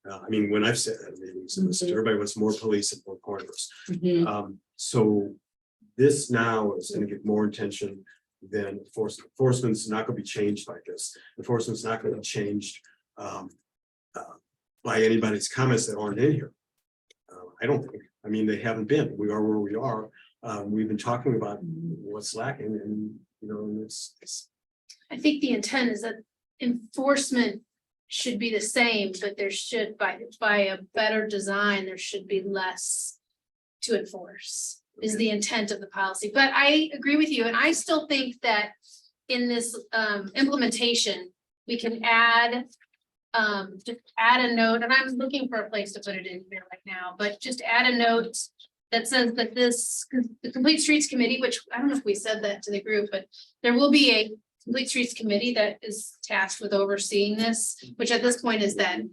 I mean, when I've said at meetings, everybody wants more police and more corners. So this now is going to get more attention than enforcement's not going to be changed by this. Enforcement's not going to be changed by anybody's comments that aren't in here. I don't think. I mean, they haven't been. We are where we are. We've been talking about what's lacking, and you know, it's. I think the intent is that enforcement should be the same, but there should, by a better design, there should be less to enforce, is the intent of the policy. But I agree with you, and I still think that in this implementation, we can add just add a note, and I'm looking for a place to put it in here right now, but just add a note that says that the Complete Streets Committee, which I don't know if we said that to the group, but there will be a Complete Streets Committee that is tasked with overseeing this, which at this point is that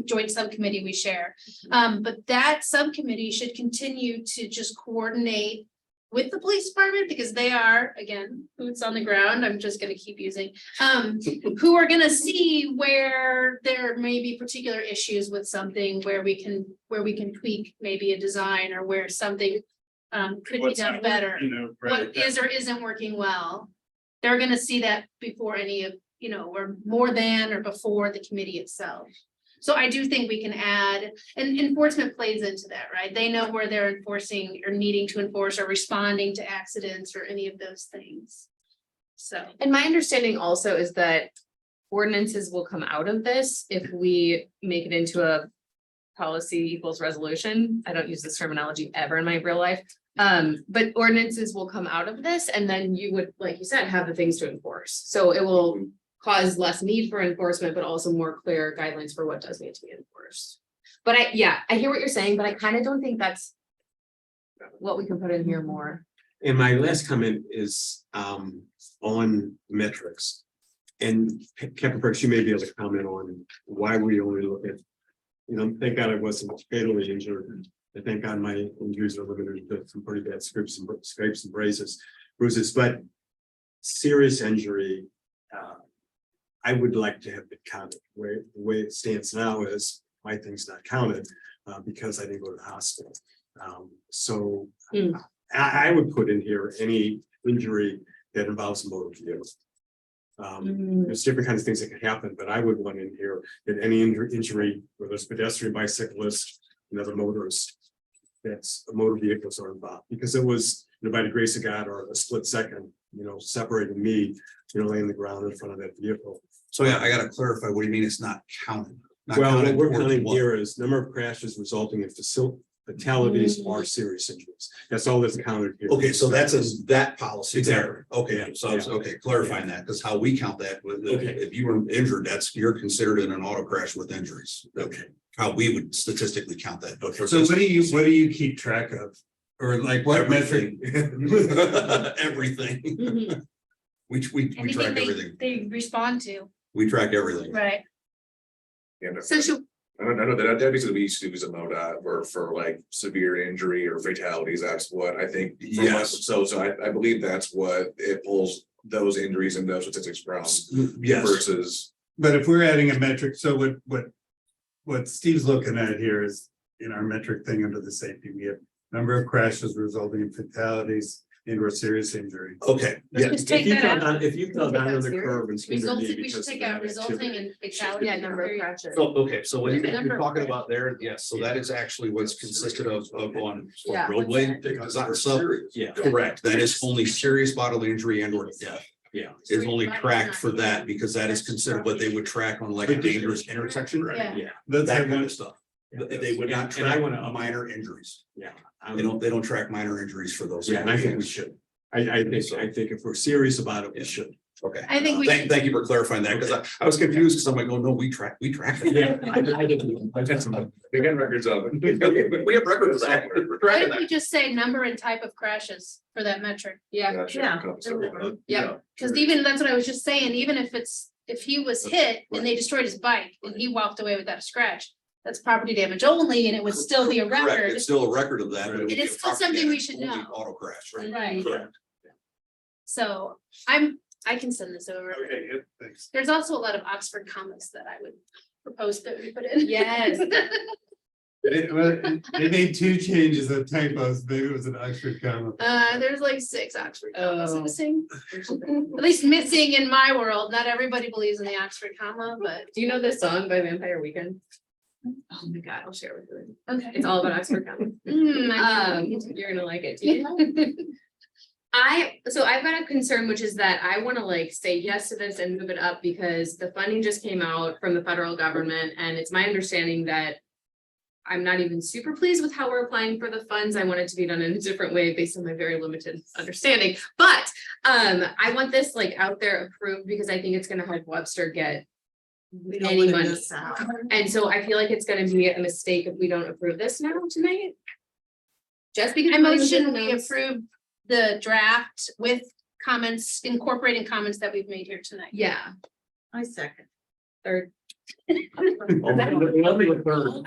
joint subcommittee we share. But that subcommittee should continue to just coordinate with the police department, because they are, again, boots on the ground. I'm just gonna keep using, who are gonna see where there may be particular issues with something, where we can tweak maybe a design, or where something could be done better. You know, right, What is or isn't working well. They're gonna see that before any of, or more than or before the committee itself. So I do think we can add, and enforcement plays into that, right? They know where they're enforcing or needing to enforce or responding to accidents or any of those things. So. And my understanding also is that ordinances will come out of this if we make it into a policy equals resolution. I don't use this terminology ever in my real life. But ordinances will come out of this, and then you would, like you said, have the things to enforce. So it will cause less need for enforcement, but also more clear guidelines for what does need to be enforced. But I hear what you're saying, but I kind of don't think that's what we can put in here more. And my last comment is on metrics. And Captain Perks, you may be able to comment on why we only look at, thank God I wasn't fatally injured. I thank God my injuries are limited to some pretty bad scrapes and bruises, but serious injury, I would like to have been counted. The way it stands now is my thing's not counted because I didn't go to the hospital. So I would put in here any injury that involves a motor vehicle. There's different kinds of things that can happen, but I would want in here that any injury, whether it's pedestrian, bicyclist, another motorist, that's motor vehicles are involved, because it was, by the grace of God, or a split second, separating me, laying on the ground in front of that vehicle. So yeah, I gotta clarify, what do you mean it's not counted? Not Well, what counted we're towards counting what? here is number of crashes resulting in fatalities or serious injuries. That's all that's counted here. Okay, so that's that policy Exactly. there. Okay, Yeah, so it's yeah. okay, clarifying that, because how we count that, Okay. if you were injured, you're considered in an auto crash with injuries. Okay. How we would statistically count that. Okay. So what do you keep track of? Or like what metric? Everything. Mhm. We track everything. They respond to, We track everything. right? And So should, I don't know that basically we used to use a MODA for like severe injury or fatalities. That's what I think. from Yes. us. So I believe that's what it pulls those injuries and those statistics from. Yes. Versus. But if we're adding a metric, so what Steve's looking at here is in our metric thing under the safety, we have number of crashes resulting in fatalities, or serious injury. Okay, yeah, Just take that out. If you fell down on the Serious? curb and skinned your knee Resulting, we should because of take out that resulting activity. and fatality. Yeah, number of crashes. so, okay, so what Number you're of talking crashes. about there, yes, so that is actually what's consisted of on Yeah, roadway. what's Because on sub, Yeah, correct, that is only serious bodily injury and or death. yeah. Is only tracked for that because that is considered what they would track on like a dangerous intersection. Yeah. Yeah, That's That like kind one, of stuff. They would not And I track wanna- minor injuries. yeah. They don't track minor injuries for those. Yeah, and I think we should. I think if we're serious about it, we should. Okay. I think we Thank, should- thank you for clarifying that, because I was confused, because I'm like, oh, no, we track it. We got records of it. We have records of that. We're Why tracking don't that. we just say number and type of crashes for that metric? Yeah, Yeah, because even, that's what I was just saying, even if he was hit and they destroyed his bike and he walked away without a scratch, that's property damage only, and it would still be a Correct, record. it's still a record of that. but would It be is a still property something we damage, should only know. Auto crash, right? Right. Correct. So I can send this over. Okay, yeah, thanks. There's also a lot of Oxford commas that I would propose that we put in. Yes. They made two changes of typos, maybe it was an Oxford comma. There's like 6 Oxford commas Oh. missing. At least missing in my world. Not everybody believes in the Oxford comma, but Do you know this song by Vampire Weekend? Oh my god, I'll share with you. okay. It's all about Oxford commas. You're gonna like it too. So I've got a concern, which is that I wanna like say yes to this and move it up because the funding just came out from the federal government and it's my understanding that I'm not even super pleased with how we're applying for the funds. I want it to be done in a different way based on my very limited understanding. But I want this like out there approved because I think it's gonna help Webster get We don't any wanna money. miss out. And so I feel like it's gonna be a mistake if we don't approve this now tonight. Just because. I money was motion we announced. approve the draft with comments, incorporating comments that we've made here tonight. Yeah, I second. third. I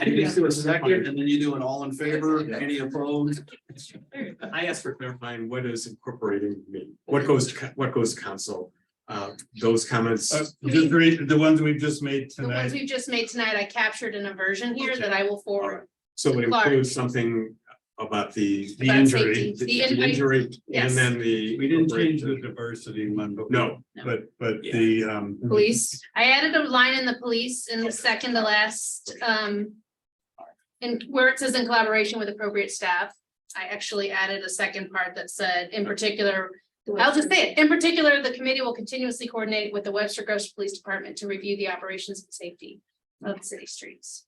just do a second and then you do an all in favor, any opposed? I asked for clarifying what does incorporating mean? What goes to council? Those comments. Just read the ones we've just made The ones tonight. we've just made tonight, I captured in a version here that I will forward. So it Clark. includes something about the The About injury, safety. the injury Yes. and then the. we didn't change the diversity one, but. No. But the, Police, I added a line in the police in the second to last, and where it says in collaboration with appropriate staff. I actually added a second part that said, in particular, I'll just say it, in particular, the committee will continuously coordinate with the Webster Groves Police Department to review the operations and safety of city streets.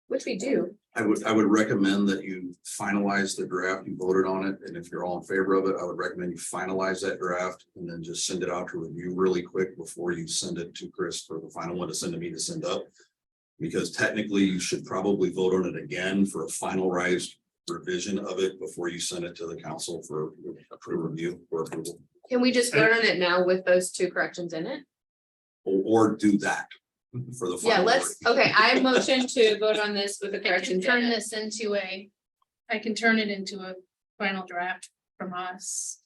which we do. I would recommend that you finalize the draft, you voted on it, and if you're all in favor of it, I would recommend you finalize that draft and then just send it out to review really quick before you send it to Chris for the final one to send to me to send up. Because technically you should probably vote on it again for a finalized revision of it before you send it to the council for review or approval. Can we just vote on it now with those 2 corrections in it? Or do that for the. Yeah, final let's, wording. okay, I motion to vote on this with the I can corrections in turn it. this into I can turn it into a final draft from us.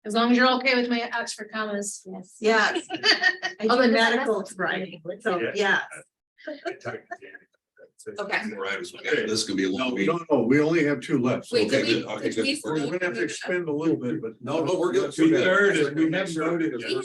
As long as you're okay with my Oxford commas. Yes. Yes, I Oh, do but medical that's- writing, so, yeah. Okay. All right, so this is gonna be a No, long meeting. no, we only have 2 left. so Wait, did Okay, we? good. Okay, did good. we- We're gonna have to expend a little bit, but. No, we're good. we third, we haven't voted. Yeah.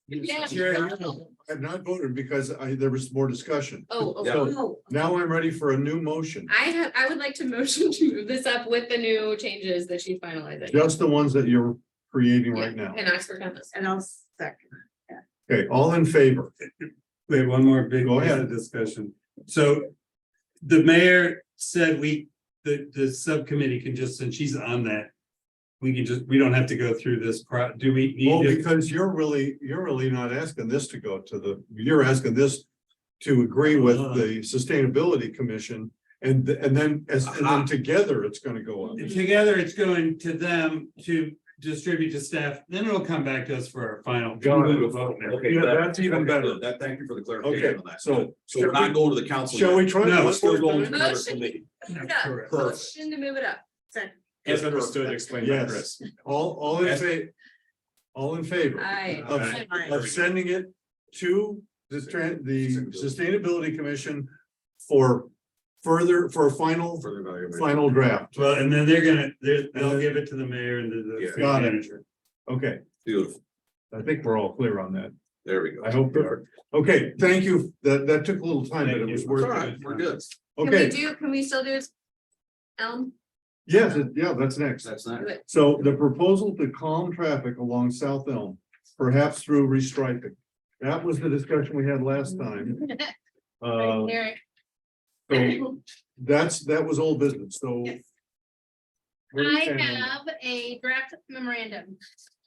I have not voted because there was more discussion. Oh, okay. Yeah. Oh, Now I'm ready for a new motion. I would like to motion to move this up with the new changes that she's finalizing. Just the ones that you're creating Yeah, right now. and Oxford Compass. And I'll second. Okay, all in favor? We have one more big Go piece ahead. of discussion. So the mayor said the subcommittee can just, and she's on that. We don't have to go through this do we Well, need to? because you're really not asking this to go to you're asking this to agree with the Sustainability Commission. And then together it's gonna go up. Together, it's going to them to distribute to staff, then it'll come back to us for our final. Got it. vote. Okay, Yeah, that's even better. That, thank you for the clarification Okay, on that. so. So we're not going to the council. Shall we try? No, one We're still more going to time? another Motion. committee. Move it up. Correct. Motion to move it up. As understood, explained by Yes. Chris. All in favor? All in favor Aye. of sending it to the Sustainability Commission for further for a final evaluation. draft. Well, and then they'll give it to the mayor and the Yeah. city Got it. manager. Okay, Beautiful. I think we're all clear on that. There we go. I hope we are. Okay, thank you. That took a little time, but it was Thank worth All right, it. we're good. Okay, Can we still do it? yes, yeah, that's next. That's not. So the proposal to calm traffic along South Elm, perhaps through restriping. That was the discussion we had last time. Right, Eric. So that was old business, so. Yes. where do we I stand on that? have a draft memorandum.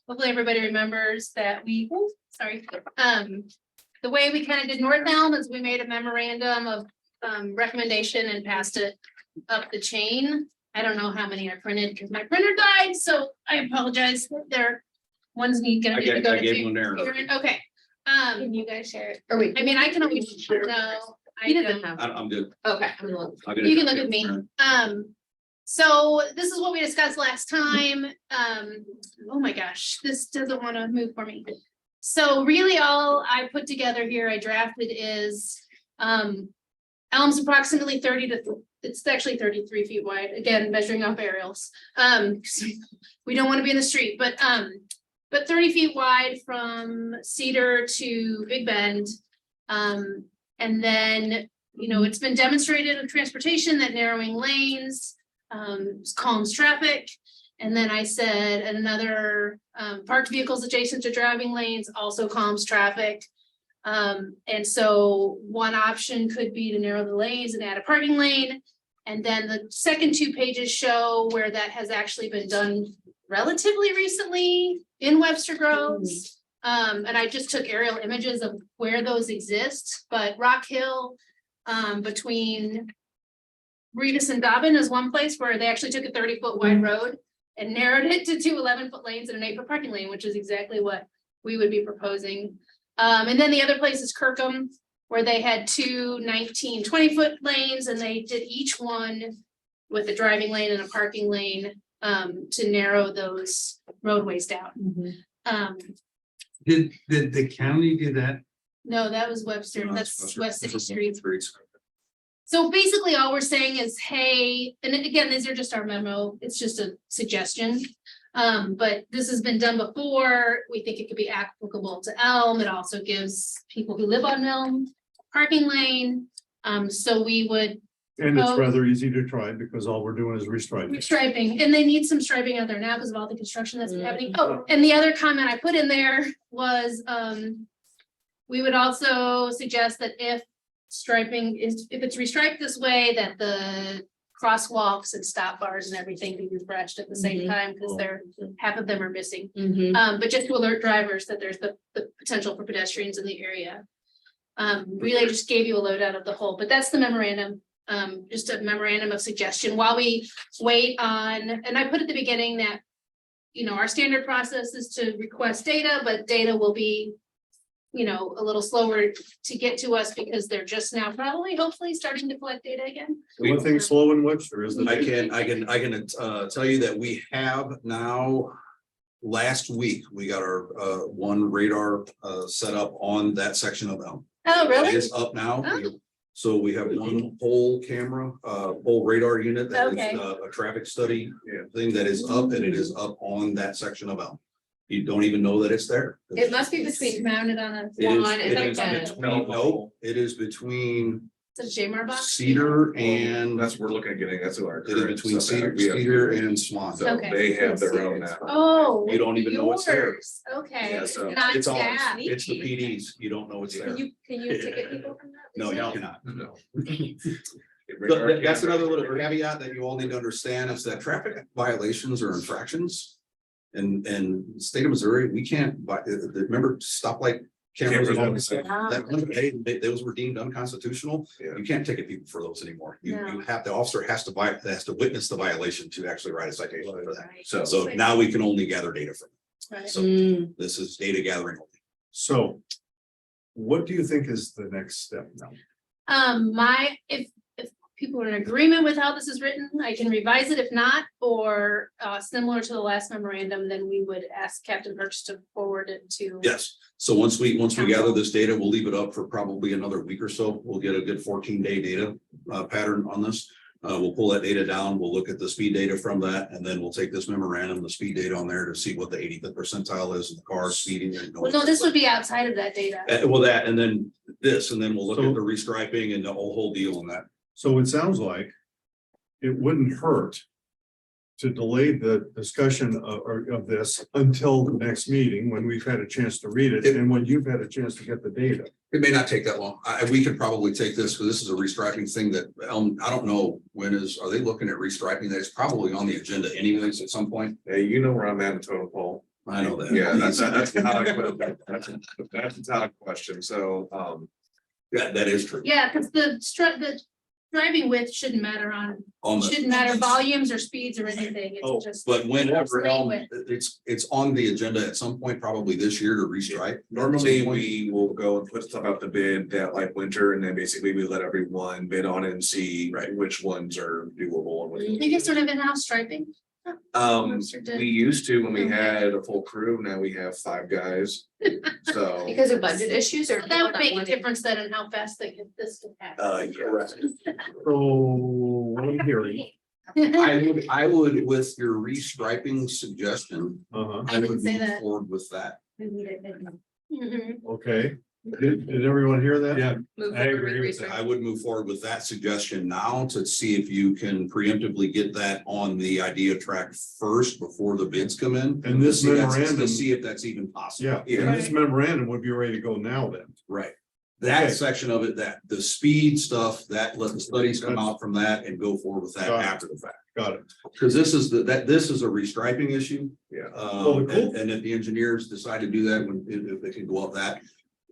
Hopefully everybody remembers that the way we kind of did North Elm is we made a memorandum of recommendation and passed it up the chain. I don't know how many I printed because my printer died, so I apologize. There, one's need gonna I need to gave, go I to gave one there. Karen. Okay. Can you guys share it? Or wait. I mean, I can always, no, I He doesn't don't. have. I'm good. Okay. I'm gonna look. I'll get You it. can look at me. So this is what we discussed last time. Oh my gosh, this doesn't want to move for me. So really all I put together here, I drafted is, Elm's approximately it's actually 33 feet wide, again, measuring off aerials. We don't want to be in the street, but 30 feet wide from Cedar to Big Bend. And then, it's been demonstrated in transportation that narrowing lanes calms traffic. And then I said another parked vehicles adjacent to driving lanes also calms traffic. And so one option could be to narrow the lanes and add a parking lane. And then the second 2 pages show where that has actually been done relatively recently in Webster Groves. And I just took aerial images of where those exist, but Rock Hill between Regis and Dobbin is one place where they actually took a 30-foot wide road and narrowed it to 2 11-foot lanes and an 8-foot parking lane, which is exactly what we would be proposing. And then the other place is Kirkham, where they had 2 20-foot lanes and they did each one with a driving lane and a parking lane to narrow those roadways down. Did the county do that? No, that was Webster, No, that's that's West City Streets. Streets. So basically, all we're saying is, hey, and again, these are just our memo, it's just a suggestion. But this has been done before, we think it could be applicable to Elm, it also gives people who live on Elm parking lane. So we would And it's rather easy to try because all we're doing is restriping. striping, and they need some striping out there now because of all the construction that's been happening. Oh, and the other comment I put in there was, we would also suggest that if it's restriped this way, that the crosswalks and stop bars and everything be refreshed at the same time, because half of them are missing. But just to alert drivers that there's the potential for pedestrians in the area. Really just gave you a lowdown of the whole, but that's the memorandum. Just a memorandum of suggestion while we wait on, and I put at the beginning that, our standard process is to request data, but data will be, a little slower to get to us because they're just now probably, hopefully starting to collect data again. The one thing slow in Webster is I that. can tell you that we have now. Last week, we got our one radar set up on that section of Elm. Oh, It really? is up now. Oh. So we have one pole camera, pole radar unit that Okay. is a traffic study thing that is up, and it is up on that section of Elm. You don't even know that it's there. It must be between mounted on a It is- lawn it and is a between- No, it is between Is it a Jmar box? Cedar and That's what we're looking at getting, that's our. it is between current Cedar, setback. We have- Cedar and Swan. So Okay. they have their own now. Oh. You don't even know it's there. yours. Okay. Yeah, so Not it's ours. staff. It's the PDs. You don't know it's there. Can you ticket people from that? No, you cannot. No. That's another little caveat that you all need to understand is that traffic violations or infractions. And state of Missouri, we can't buy, remember stoplight cameras. and all that stuff? Those were deemed unconstitutional. Yeah. You can't ticket people for those anymore. You No. have, the officer has to witness the violation to actually write a citation for that. Right. So now we can only gather data from it. Right. So this is data gathering. So. What do you think is the next step now? If people are in agreement with how this is written, I can revise it if not, or similar to the last memorandum, then we would ask Captain Perks to forward it to. Yes, so once we gather this data, we'll leave it up for probably another week or so. We'll get a good 14-day data pattern on this. We'll pull that data down, we'll look at the speed data from that, and then we'll take this memorandum, the speed data on there to see what the 85th percentile is in the car speeding. Well, no, this would be outside of that data. Well, that, and then this, and then we'll look So- at the restriping and the whole deal on that. So it sounds like it wouldn't hurt to delay the discussion of this until the next meeting, when we've had a chance to read it and when you've had a chance to get the data. It may not take that long. We could probably take this, because this is a restriping thing that, I don't know, are they looking at restriping? That's probably on the agenda anyways at some point. Hey, you know where I'm at in total poll. I know that. Yeah, that's a valid question, so, Yeah, that is true. Yeah, because the driving width shouldn't matter On the- shouldn't matter volumes or speeds or anything, Oh, it's just. but whenever, Lane width. it's on the agenda at some point, probably this year to restripe. normally we will go and put stuff out to bid that like winter, and then basically we let everyone bid on it and see which ones are doable and which ones. You get sort of in-house striping? Webster did. We used to when we had a full crew, now we have 5 guys, so. Because of budget issues or? That would make a difference then in how fast they can, this can happen. Yeah. So what I'm hearing, I would, with your restriping suggestion, uh-huh, I I didn't would say move that. forward with that. Mhm. okay. Did everyone hear that? Yeah, Move I forward with agree with research. I would move forward with that suggestion now to see if you can preemptively get that on the idea track first before the bids come in. And this To memorandum, To see if that's even possible. yeah, and this memorandum would be ready to go now then. Right. That Okay. section of it, that the speed stuff, that let the studies come out from that and go forward with that Got it. after the fact. Got it. Because this is this is a restriping issue. Yeah. Well, the cool- And if the engineers decide to do that, if they can go up that,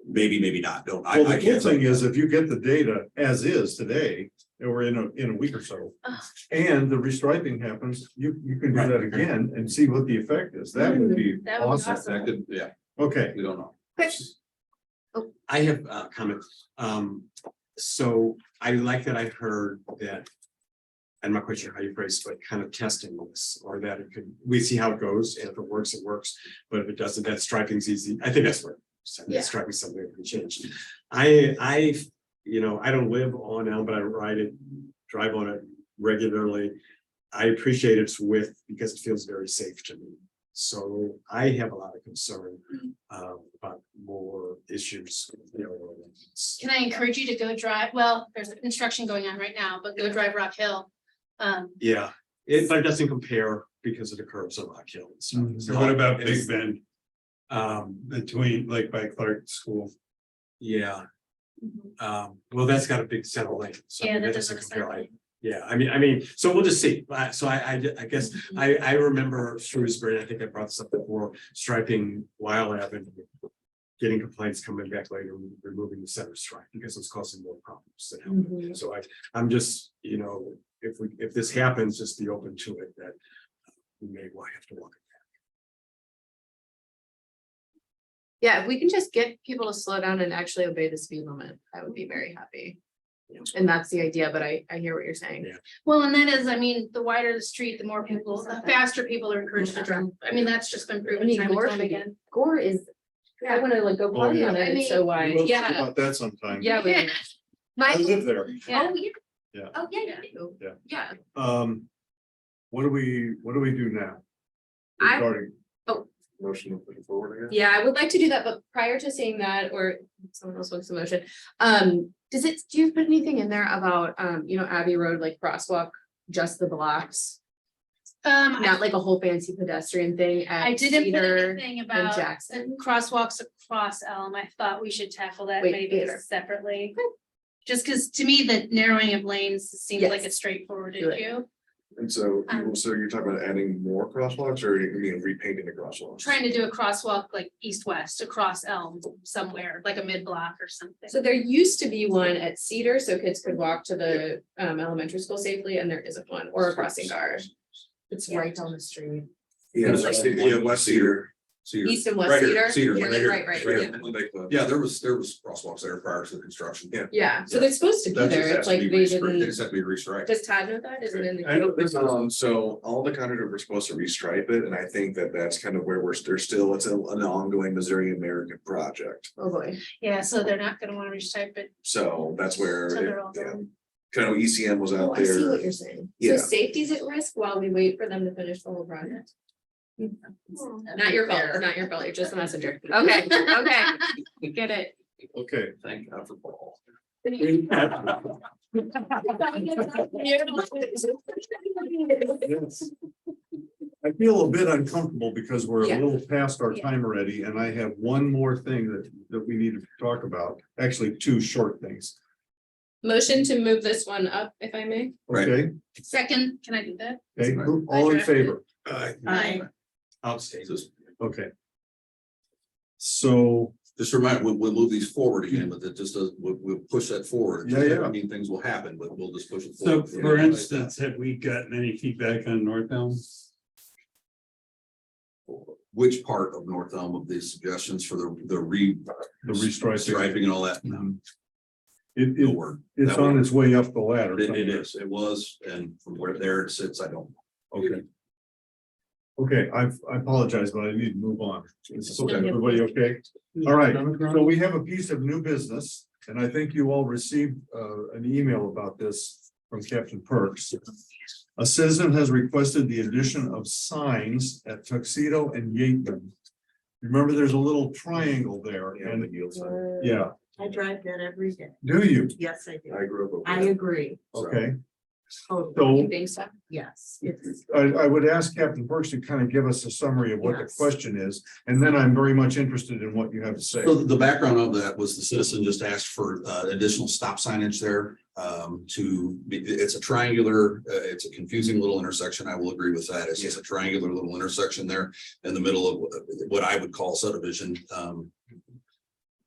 maybe not, don't. Well, the I cool can't thing think. is if you get the data as is today, or in a week or so. And the restriping happens, you can do that again and see what the effect is. That would be That would be awesome. awesome. That could, yeah, Okay, we don't know. I have a comment. So I like that I heard that. I'm not quite sure how you phrased, but kind of testing this, or that it could, we see how it goes, and if it works, it works. But if it doesn't, that striping's easy. I think that's what. Yeah. Striping something that can change. I don't live on Elm, but I drive on it regularly. I appreciate its width because it feels very safe to me. So I have a lot of concern about more issues. Can I encourage you to go drive, well, there's construction going on right now, but go drive Rock Hill. Yeah, but it doesn't compare because of the curves on Rock Hill and stuff. Mhm. So what about it's- Big Bend? Between like by Clark School. Yeah, well, that's got a big center lane. So Yeah, that doesn't doesn't compare. necessarily. Yeah, I mean, so we'll just see. So I guess I remember Shrewsbury, I think I brought this up before, striping Weil Avenue. Getting complaints coming back later, removing the center stripe because it's causing more problems than helping. So I'm just, if this happens, just be open to it that we may well have to walk it Yeah, if we can just get people to slow down and actually obey the speed limit, I would be very happy. And that's the idea, but I hear what you're saying. Yeah. Well, and that is, I mean, the wider the street, the more people, the faster people are encouraged to drive. I mean, that's just been proven time and time again. Gore is, I wanna like go party yeah. on I it, mean, it's so wide. we'll talk Yeah, about that sometime. yeah. Yeah. I My, live there. Yeah. oh, yeah. Yeah. Oh, yeah, you do. Yeah. Yeah. What do we do now? I- Regarding- Motion to put it forward again. Yeah, I would like to do that, but prior to saying that, or someone else wants a motion, do you put anything in there about, Abbey Road, like crosswalk, just the blocks? Not like a whole fancy pedestrian thing I at didn't put Cedar anything and about Jackson? crosswalks across Elm. I thought we should tackle that Wait, maybe later. separately. Just because to me, the narrowing of lanes seems like a Yes. straightforward Do it. issue. And so, Um, so you're talking about adding more crosswalks, or you mean repainting the crosswalks? Trying to do a crosswalk like east-west across Elm somewhere, like a mid-block or something. So there used to be one at Cedar, so kids could walk to the elementary school safely, and there isn't one, or a crossing guard. It's right down the street. Yeah, It's like- West Cedar. Cedar. East and West Right here, Cedar. Cedar, right here. Right. Yeah. Yeah, there was crosswalks there prior to the construction. Yeah. Yeah, so they're supposed to be That just there. has It's to like be they restriped. They didn't. just have to be restriped. Does Todd know that? Is it in the? I don't think So all the contractors were supposed to restripe it, and I think that that's kind of where there's still, it's an ongoing Missouri American project. Oh, boy. Yeah, so they're not gonna wanna retype it. So that's where, So they're all yeah, done. kind of ECM was Oh, out I see what there. you're saying. Yeah. So safety's at risk while we wait for them to finish the whole project. Not your fault, not your fault. You're just a messenger. Okay, okay. We get it. Okay. Thank God for Paul. Yes. I feel a bit uncomfortable because we're a Yeah. little past our time already, and I have one more thing that we need to talk about. Actually, two short things. Motion to move this one up, if I may. Right. Okay, Second, can I do that? okay, all in favor? Outstate. Okay. So, Just remind, we'll move these forward again, but that just does, we'll push that forward. Yeah, yeah. I mean, things will happen, but we'll just push it So forward. for instance, have we gotten any feedback on North Elm? Which part of North Elm of these suggestions for the the restriping. striping and all that? It, word. it's That on word. its way up the ladder. It is, it was, and from where there it sits, I don't. Okay. Okay, I apologize, but I need to move on. Is Okay. everybody okay? All right, so we have a piece of new business, and I think you all received an email about this from Captain Perks. A citizen has requested the addition of signs at Tuxedo and Yateman. Remember, there's a little triangle there, and yeah, I drive that every day. do you? Yes, I do. I grew up. over I there. agree. Okay, Totally. so You think so? Yes, it's, I would ask Captain Perks to kind of give us a summary of what the Yes. question is, and then I'm very much interested in what you have to say. So the background of that was the citizen just asked for additional stop signage there. It's a triangular, it's a confusing little intersection. I will agree with that. It's just a triangular little intersection there in the middle of what I would call subdivision.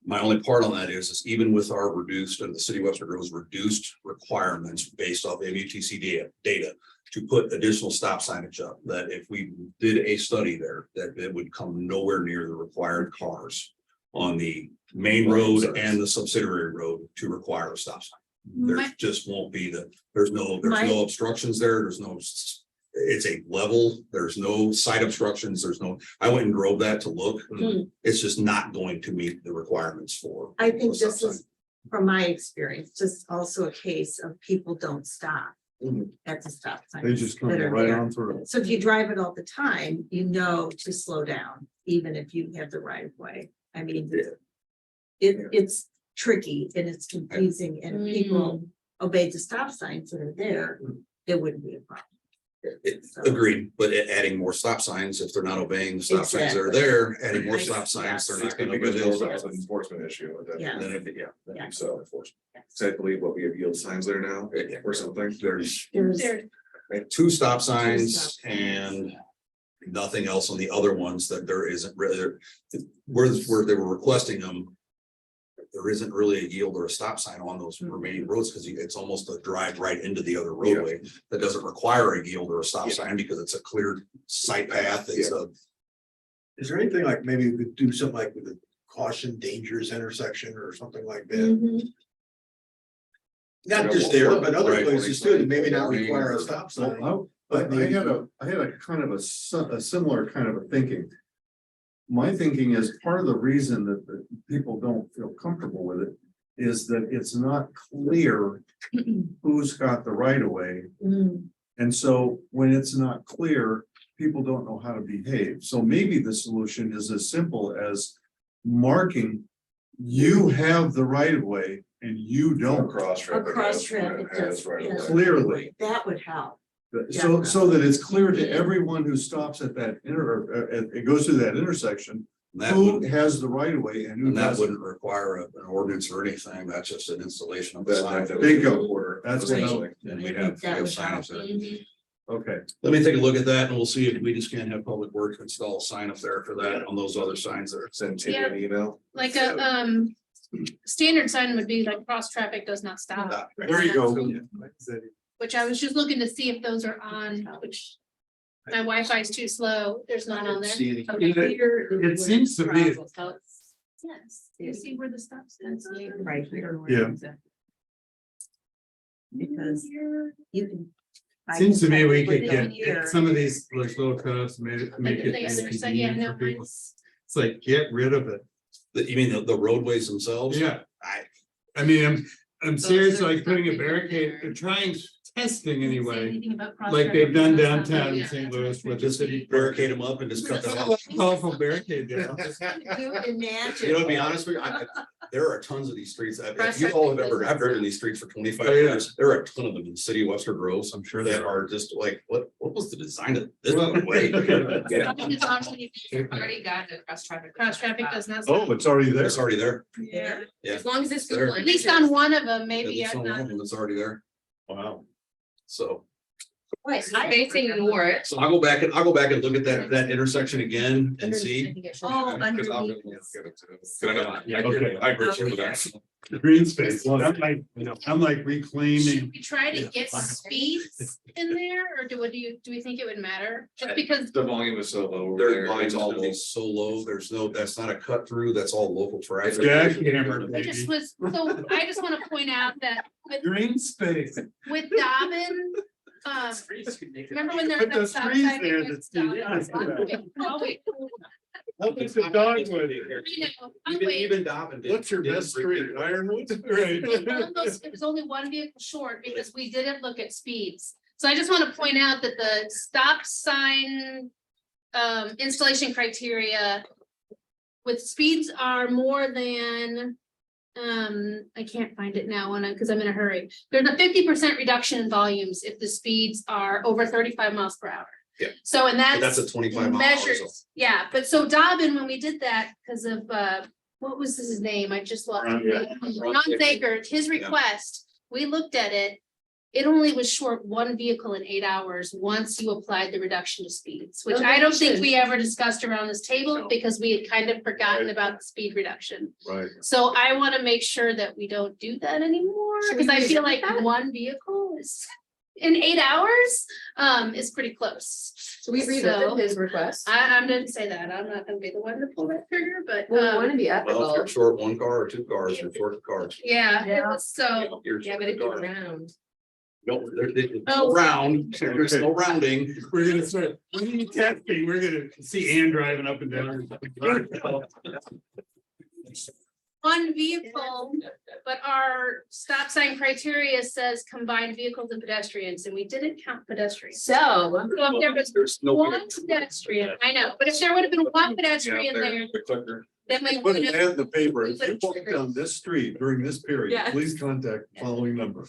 My only part on that is even with our reduced and the city of Webster Grove's reduced requirements based off MUTC data to put additional stop signage up, that if we did a study there, that it would come nowhere near the required cars on the main road and the subsidiary road to require a stop sign. There My- just won't be there's no obstructions there. There's no, it's a level, there's no side obstructions. There's no, I went and drove that to look. It's just not going to meet the requirements for. I think a stop this sign. is, from my experience, just also a case of people don't stop Mhm. at the stop sign. They just come that are right there. on through. So if you drive it all the time, you know to slow down, even if you have the right of way. I mean, it's tricky and it's confusing, and if people obey the stop signs that are there, it wouldn't be a problem. Agreed, but adding more stop signs, if they're not obeying the stop signs that are there, adding more stop signs, they're not gonna. Because obey those those. are an enforcement issue. at that Yeah. point. Then if, yeah. then Yeah. So, I believe what we have yield signs there now Yeah. or something. There's There's, There, Two stop signs stop signs. and nothing else on the other ones that there isn't really, where they were requesting them. There isn't really a yield or a stop sign on those remaining roads, because it's almost a drive right into the other roadway. That doesn't require a yield or a stop sign because it's a cleared site path. It's a, Is there anything like maybe we could do something like with a caution dangerous intersection or something like that? Mhm. Not just there, but other Right. places too, that maybe not require a stop sign. But I had a kind of a similar kind of a thinking. My thinking is part of the reason that the people don't feel comfortable with it is that it's not clear who's got the right of way. And so when it's not clear, people don't know how to behave. So maybe the solution is as simple as marking, you have the right of way and you don't. cross traffic. Across traffic, Has right of way. Clearly. that would help. So that it's clear to everyone who stops at that it goes through that intersection, that who would, has the right of way and who and that doesn't. wouldn't require an ordinance or anything. That's just an installation of the That- sign. that- Bingo. Order. That's what essentially. And we I have think that would signs help. there. Okay, Let me take a look at that and we'll see if we just can't have Public Works install a sign up there for that on those other signs there. Send Timmy an email. like a, standard sign would be like cross traffic does not stop. there you go. Which I was just looking to see if those are on, which My Wi-Fi is too slow. There's none on there. See any- It seems to me, Yes, you see where the stop signs are? Right here. Yeah. Because you can. I seems to can me we put could it on get here. some of these like little cuts, make it Like the other side, yeah, inconvenient no, for people. mine's- It's like, get rid of it. You mean the roadways themselves? Yeah, I, I mean, I'm serious, are like putting a something barricade, there. they're trying, testing Say anyway. anything about Like they've done cross-traffic. downtown Yeah. in St. Louis with the just city. barricade them up and just cut them off. Colorful barricade there. Imagine. You know, to be honest with you, there are tons of these streets. If you all have ever, I've driven these streets for 25 Oh, yeah. years. There are a ton of them in the city of Webster Groves, I'm sure, that are just like, what was the design of this way? Yeah, It's already- Already got it, cross-traffic. Cross-traffic does not. Oh, it's already there. it's already there. Yeah. Yeah. As long as it's. There. At least on one of them, At maybe. least I'm on one not- of them, it's already there. Wow. So. Facing north. So I'll go back and look at that intersection again and see. Oh, Because I'll underneath. get it too. But Okay. I agree with that. Green space, I'm like Should reclaiming. we try to get speeds in there, or do we think it would matter? Just because, The volume is so low over Their there. line's It's all gonna be so low, that's not a cut through, that's all local traffic. Jackhammer, I just was, so I just want to point out that Green space. with Dobbin, remember when there was Put that those stop trees sign? there against that's- Dobbin? Oh, wait. It's a dogwood. I know, I'm Even, waiting. even Dobbin did- What's your did best bring street? it. Ironwood? Right. It was only one vehicle short because we didn't look at speeds. So I just want to point out that the stop sign installation criteria with speeds are more than, I can't find it now because I'm in a hurry. There's a 50% reduction in volumes if the speeds are over 35 miles per hour. Yeah. So, and But that's that's a 25 mile an hour measured, zone. yeah, but so Dobbin, when we did that, because of, what was his name? I just lost. Ron, it. Ron Ron Zager. Zager, his request, we looked at it. It only was short one vehicle in 8 hours once you applied the reduction to speeds, which I don't think we ever discussed around this table because we had kind of forgotten about the speed reduction. Right. So I want to make sure that we don't do that anymore, Should we because I feel like revisit that? one vehicle is in 8 hours, is pretty close. So we So- revisit his request. I didn't say that. I'm not gonna be the one to pull that trigger, but, Well, we want to be Well, if ethical. you're short one car or two cars, you're short cars. yeah, it Yeah. was so, You're Yeah, short but if a you're car. around. No, there's Oh. no round, there's no rounding. We're gonna start, testing, we're gonna see Ann driving up and down. one vehicle, but our stop sign criteria says combined vehicles and pedestrians, and we didn't count pedestrians. So, So if there was There's no. one pedestrian, I know, but if there would have been one pedestrian there, The clicker. then we Put would an have. ad in the paper. If you walk down this street during this period, Yes. please contact the following number.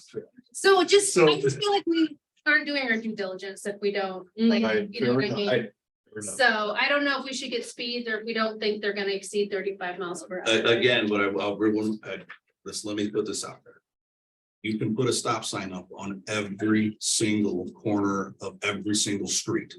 So just, So- I just feel like we aren't doing our due diligence if we don't, like, Right, you know what I fair mean? Fair enough. So I don't know if we should get speeds or if we don't think they're gonna exceed 35 miles per hour. Again, but I'll, let me put this out there. You can put a stop sign up on every single corner of every single street.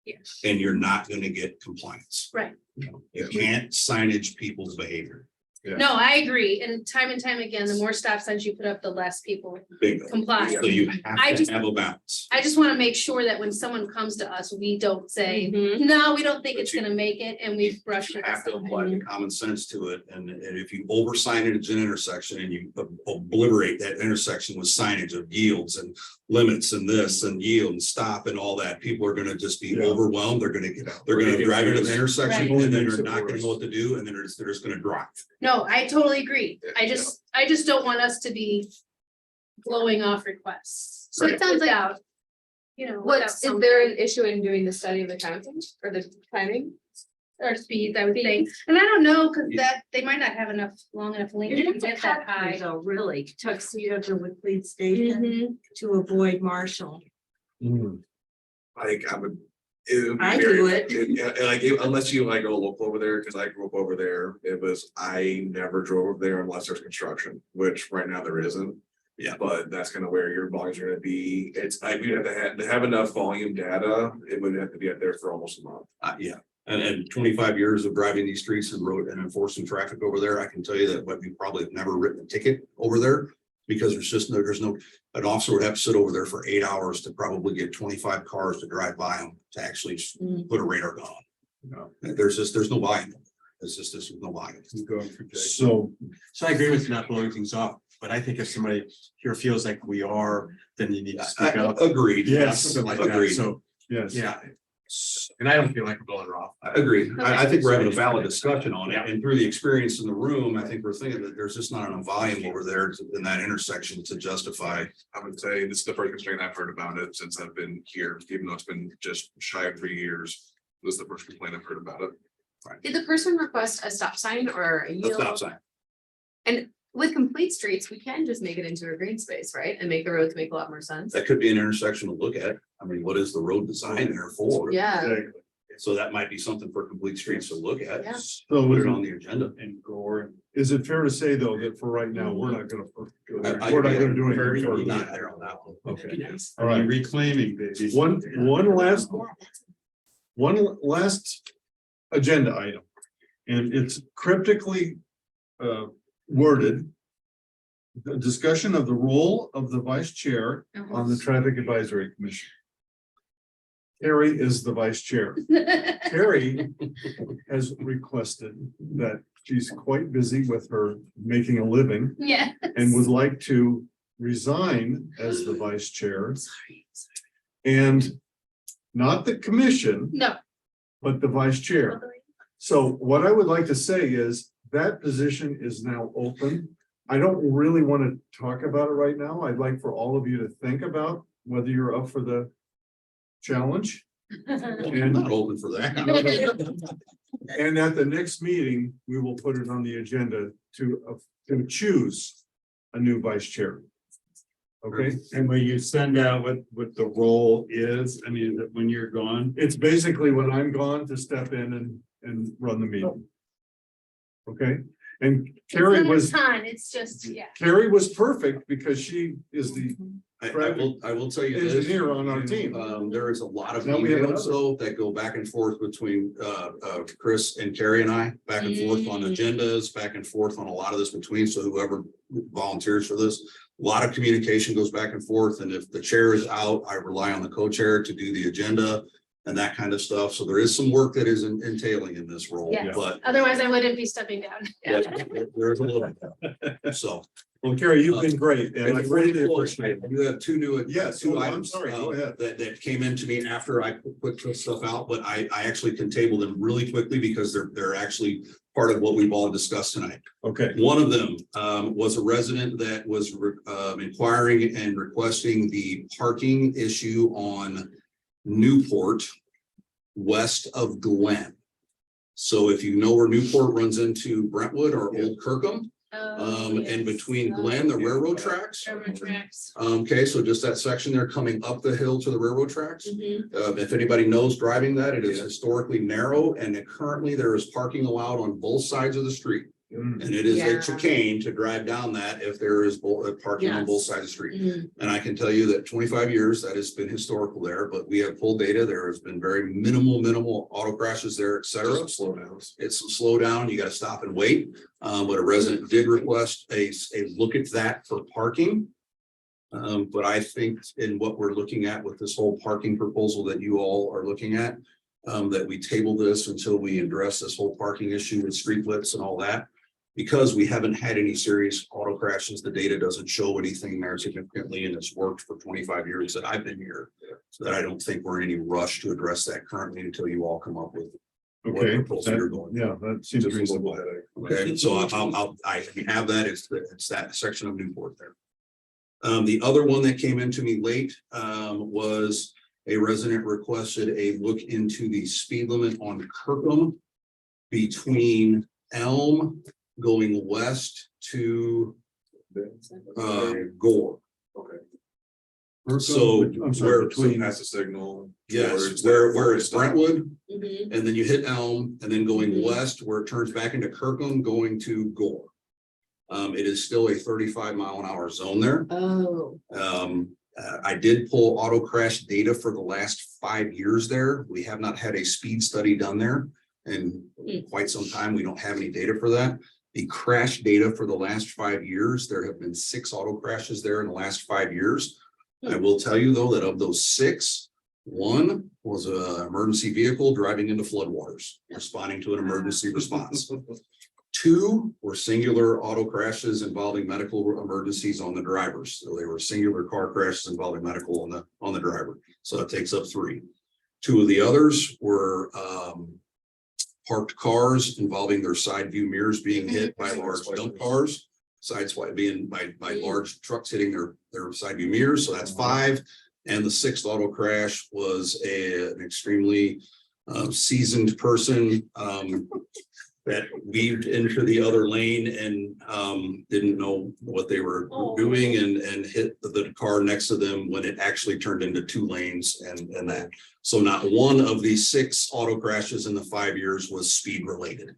Yes. And you're not gonna get compliance. Right. You can't signage people's behavior. No, I agree. And time again, the more stop signs you put up, the less people Bingo. comply. So you I have just- to have a balance. I just want to make sure that when someone comes to us, we don't say, Mhm. no, we don't think it's But you- gonna make it, and we brush You it have to apply aside. the common sense to it, and if you over signage an intersection and you obliterate that intersection with signage of yields and limits and this and yield and stop and all that, people are gonna just be Yeah. overwhelmed, they're gonna drive into the intersection Right. and then Makes they're it not gonna worse. know what to do, and then they're just gonna drive. No, I totally agree. I just don't want us to be blowing off requests. So it sounds like, you know. What's, is there an issue in doing the study of the counting or the timing? Or speeds, I would think. And I don't know, because that, they might not have long enough length to get that high. So really, tuxedo to Woodley Station Mhm. to avoid Marshall. Like, I would. It would be I very- do it. Yeah, like, unless you like go local over there, because I grew up over there, I never drove over there unless there's construction, which right now there isn't. Yeah. But that's kind of where your volumes are gonna be. It's like, you have to have enough volume data, it would have to be out there for almost a month. Yeah, and 25 years of driving these streets and road and enforcing traffic over there, I can tell you that, but we probably have never written a ticket over there. Because there's no, an officer would have to sit over there for 8 hours to probably get 25 cars to drive by them to actually put a radar gun on. No. There's no volume. There's no volume. So, So I agree with not blowing things off, but I think if somebody here feels like we are, then you need to speak up. Agreed. Yes, Something like that. agreed. So, yes. yeah. And I don't feel like we're blowing her off. I agree. I think we're having a valid Okay. discussion on it, and through the experience in the room, I think we're thinking that there's just not enough volume over there in that intersection to justify. I would say this is the first complaint I've heard about it since I've been here, even though it's been just shy of 3 years. This is the first complaint I've heard about it. Did the person request a stop sign or a A yield? stop sign. And with complete streets, we can just make it into a green space, right? And make the roads make a lot more sense. That could be an intersection to look at. I mean, what is the road design there for? Yeah, Exactly. So that might be something for complete streets to look at. Yeah. So Put is it on it, the agenda. And Gore. is it fair to say, though, that for right now, we're not gonna, we're not I- gonna do Very anything further? not there on that one. Okay. All right, reclaiming, baby. One last agenda item. And it's cryptically worded. The discussion of the role of the vice chair on the Traffic Advisory Commission. Carrie is the vice chair. Carrie has requested that she's quite busy with her making a living Yeah. and would like to resign as the vice chair. And not the commission, No. but the vice chair. So what I would like to say is that position is now open. I don't really want to talk about it right now. I'd like for all of you to think about whether you're up for the challenge. I'm And, not open for that. and at the next meeting, we will put it on the agenda to choose a new vice chair. Okay, And when you send out what the role is, I mean, that when you're gone, it's basically when I'm gone to step in and run the meeting. Okay, and Carrie was. It's just, yeah. Carrie was perfect because she is the I will tell you this. engineer on our team. There is a lot of Now we have emails though that go back and forth between Chris and Carrie and I, back and forth on agendas, back and forth on a lot of this between, so whoever volunteers for this. A lot of communication goes back and forth, and if the chair is out, I rely on the co-chair to do the agenda and that kind of stuff. So there is some work that is entailing in this role, Yes. but Otherwise, I wouldn't be stepping down. there's a little. So. Well, Carrie, you've been great and I really appreciate it. You have two new. Yes, two I'm items, sorry, go ahead. That came into me after I put this stuff out, but I actually can table them really quickly because they're actually part of what we've all discussed tonight. Okay, One of them was a resident that was inquiring and requesting the parking issue on Newport west of Glen. So if you know where Newport runs into Brentwood or Old Kirkham, and between Glen, the railroad tracks. Okay, so just that section there coming up the hill to the railroad tracks. If anybody knows driving that, it is historically narrow and currently there is parking allowed on both sides of the street. Mm. And it is Yeah. a chicane to drive down that if there is parking on both Yes. sides of the street. Mhm. And I can tell you that 25 years, that has been historical there, but we have full data. There has been very minimal auto crashes there, et cetera. Just slow down. It's a slow down, you gotta stop and wait. But a resident did request a look at that for parking. But I think in what we're looking at with this whole parking proposal that you all are looking at, that we table this until we address this whole parking issue with street blitz and all that. Because we haven't had any serious auto crashes, the data doesn't show anything there significantly, and it's worked for 25 years that I've been here. So that I don't think we're in any rush to address that currently until you all come up with. what okay, proposal you're going. yeah, that seems Just a little reasonable. headache. Okay, so I have that, it's that section of Newport there. The other one that came into me late, was a resident requested a look into the speed limit on Kirkham between Elm going west to, Gore. Okay. So I'm sorry, where, between, Pass the signal. yes, towards where that it's Brentwood, Mhm. and then you hit Elm, and then going Mhm. west where it turns back into Kirkham, going to Gore. It is still a 35-mile-an-hour zone there. Oh, I did pull auto crash data for the last 5 years there. We have not had a speed study done there. In quite some time, we don't have any data for that. The crash data for the last 5 years, there have been 6 auto crashes there in the last 5 years. I will tell you though, that of those 6, 1 was an emergency vehicle driving into floodwaters, responding to an emergency response. 2 were singular auto crashes involving medical emergencies on the drivers. So they were singular car crashes involving medical on the driver. So that takes up 3. 2 of the others were parked cars involving their side view mirrors being hit by large dump cars. Sideswipe being by large trucks hitting their side view mirrors. So that's 5. And the 6th auto crash was an extremely seasoned person that weaved into the other lane and didn't know what they were doing and hit the car next to them when it actually turned into 2 lanes and that. So not one of these 6 auto crashes in the 5 years was speed related.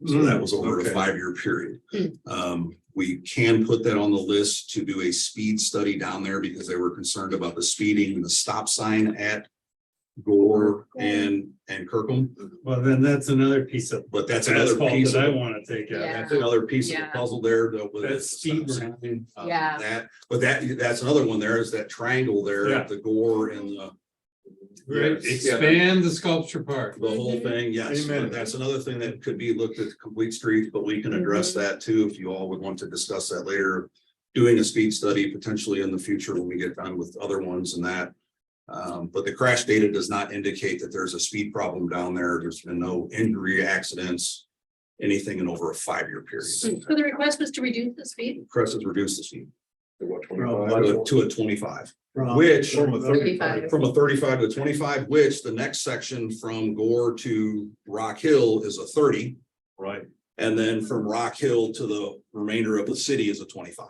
So that was over a 5-year period. We can put that on the list to do a speed study down there because they were concerned about the speeding and the stop sign at Gore and Kirkham. Well, then that's another piece of. But that's another asphalt piece that I of, want to take out. Yeah. that's another piece of the Yeah. puzzle there. That's speed. Yeah. That's another one there is that triangle there Yeah. at the Gore and the Expand the sculpture park. the whole thing, yes. Amen. But that's another thing that could be looked at complete streets, but we can address that too, if you all would want to discuss that later. Doing a speed study potentially in the future when we get done with other ones and that. But the crash data does not indicate that there's a speed problem down there. There's been no injury, accidents, anything in over a 5-year period. So the request was to reduce the speed? Chris has reduced the speed What, to a 25. From- Which- from a 35. From a 35 to 25, which the next section from Gore to Rock Hill is a 30. Right. And then from Rock Hill to the remainder of the city is a 25.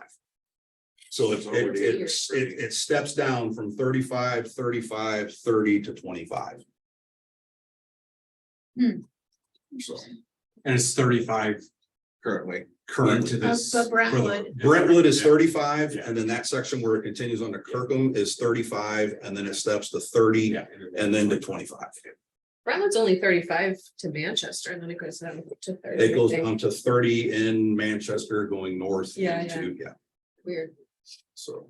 So it steps down from 35, 35, 30 to 25. So And it's 35 currently. current into this. But Brentwood, Brentwood is Yeah. 35, Yeah. and then that section where it continues on to Kirkham is 35, and then it steps to 30, Yeah. and then to 25. Brentwood's only 35 to Manchester, and then it goes down to 30. It goes I think. down to 30 in Manchester going north Yeah, into, yeah, Weird. so.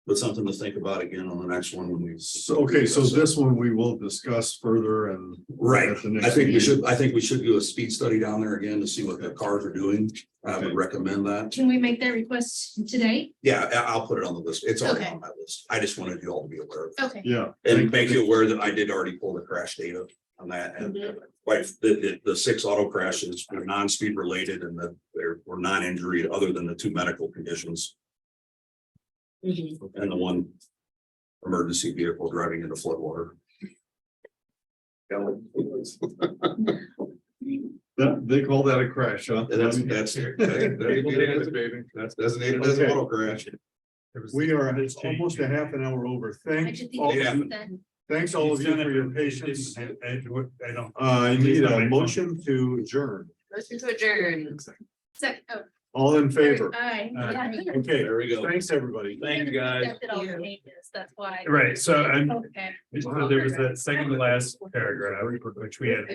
But something to think about again on the next one when we. So, okay, so this one we will discuss further and. Right, at the I next think we meeting. should do a speed study down there again to see what the cars are doing. I would Okay. recommend that. can we make that request today? Yeah, I'll put it on the list. It's already Okay. on my list. I just wanted you all to be aware of it. Okay. Yeah. And make you aware that I did already pull the crash data on that and like the 6 auto crashes were non-speed related and that there were non-injury other than the 2 medical conditions Mhm. and the 1 emergency vehicle driving into floodwater. That, they call that a crash, huh? That's designated as an auto crash. We are, it's almost a half an hour over. I Thanks, should all- think Yeah. then. thanks all of you for your patience. I don't. I need a motion to adjourn. Motion to adjourn. All in favor? Aye. Okay, There we go. thanks, everybody. Thank you, guys. Accepted all the changes, that's why. Right, so I'm, Okay. so there was that second to last paragraph, which we had.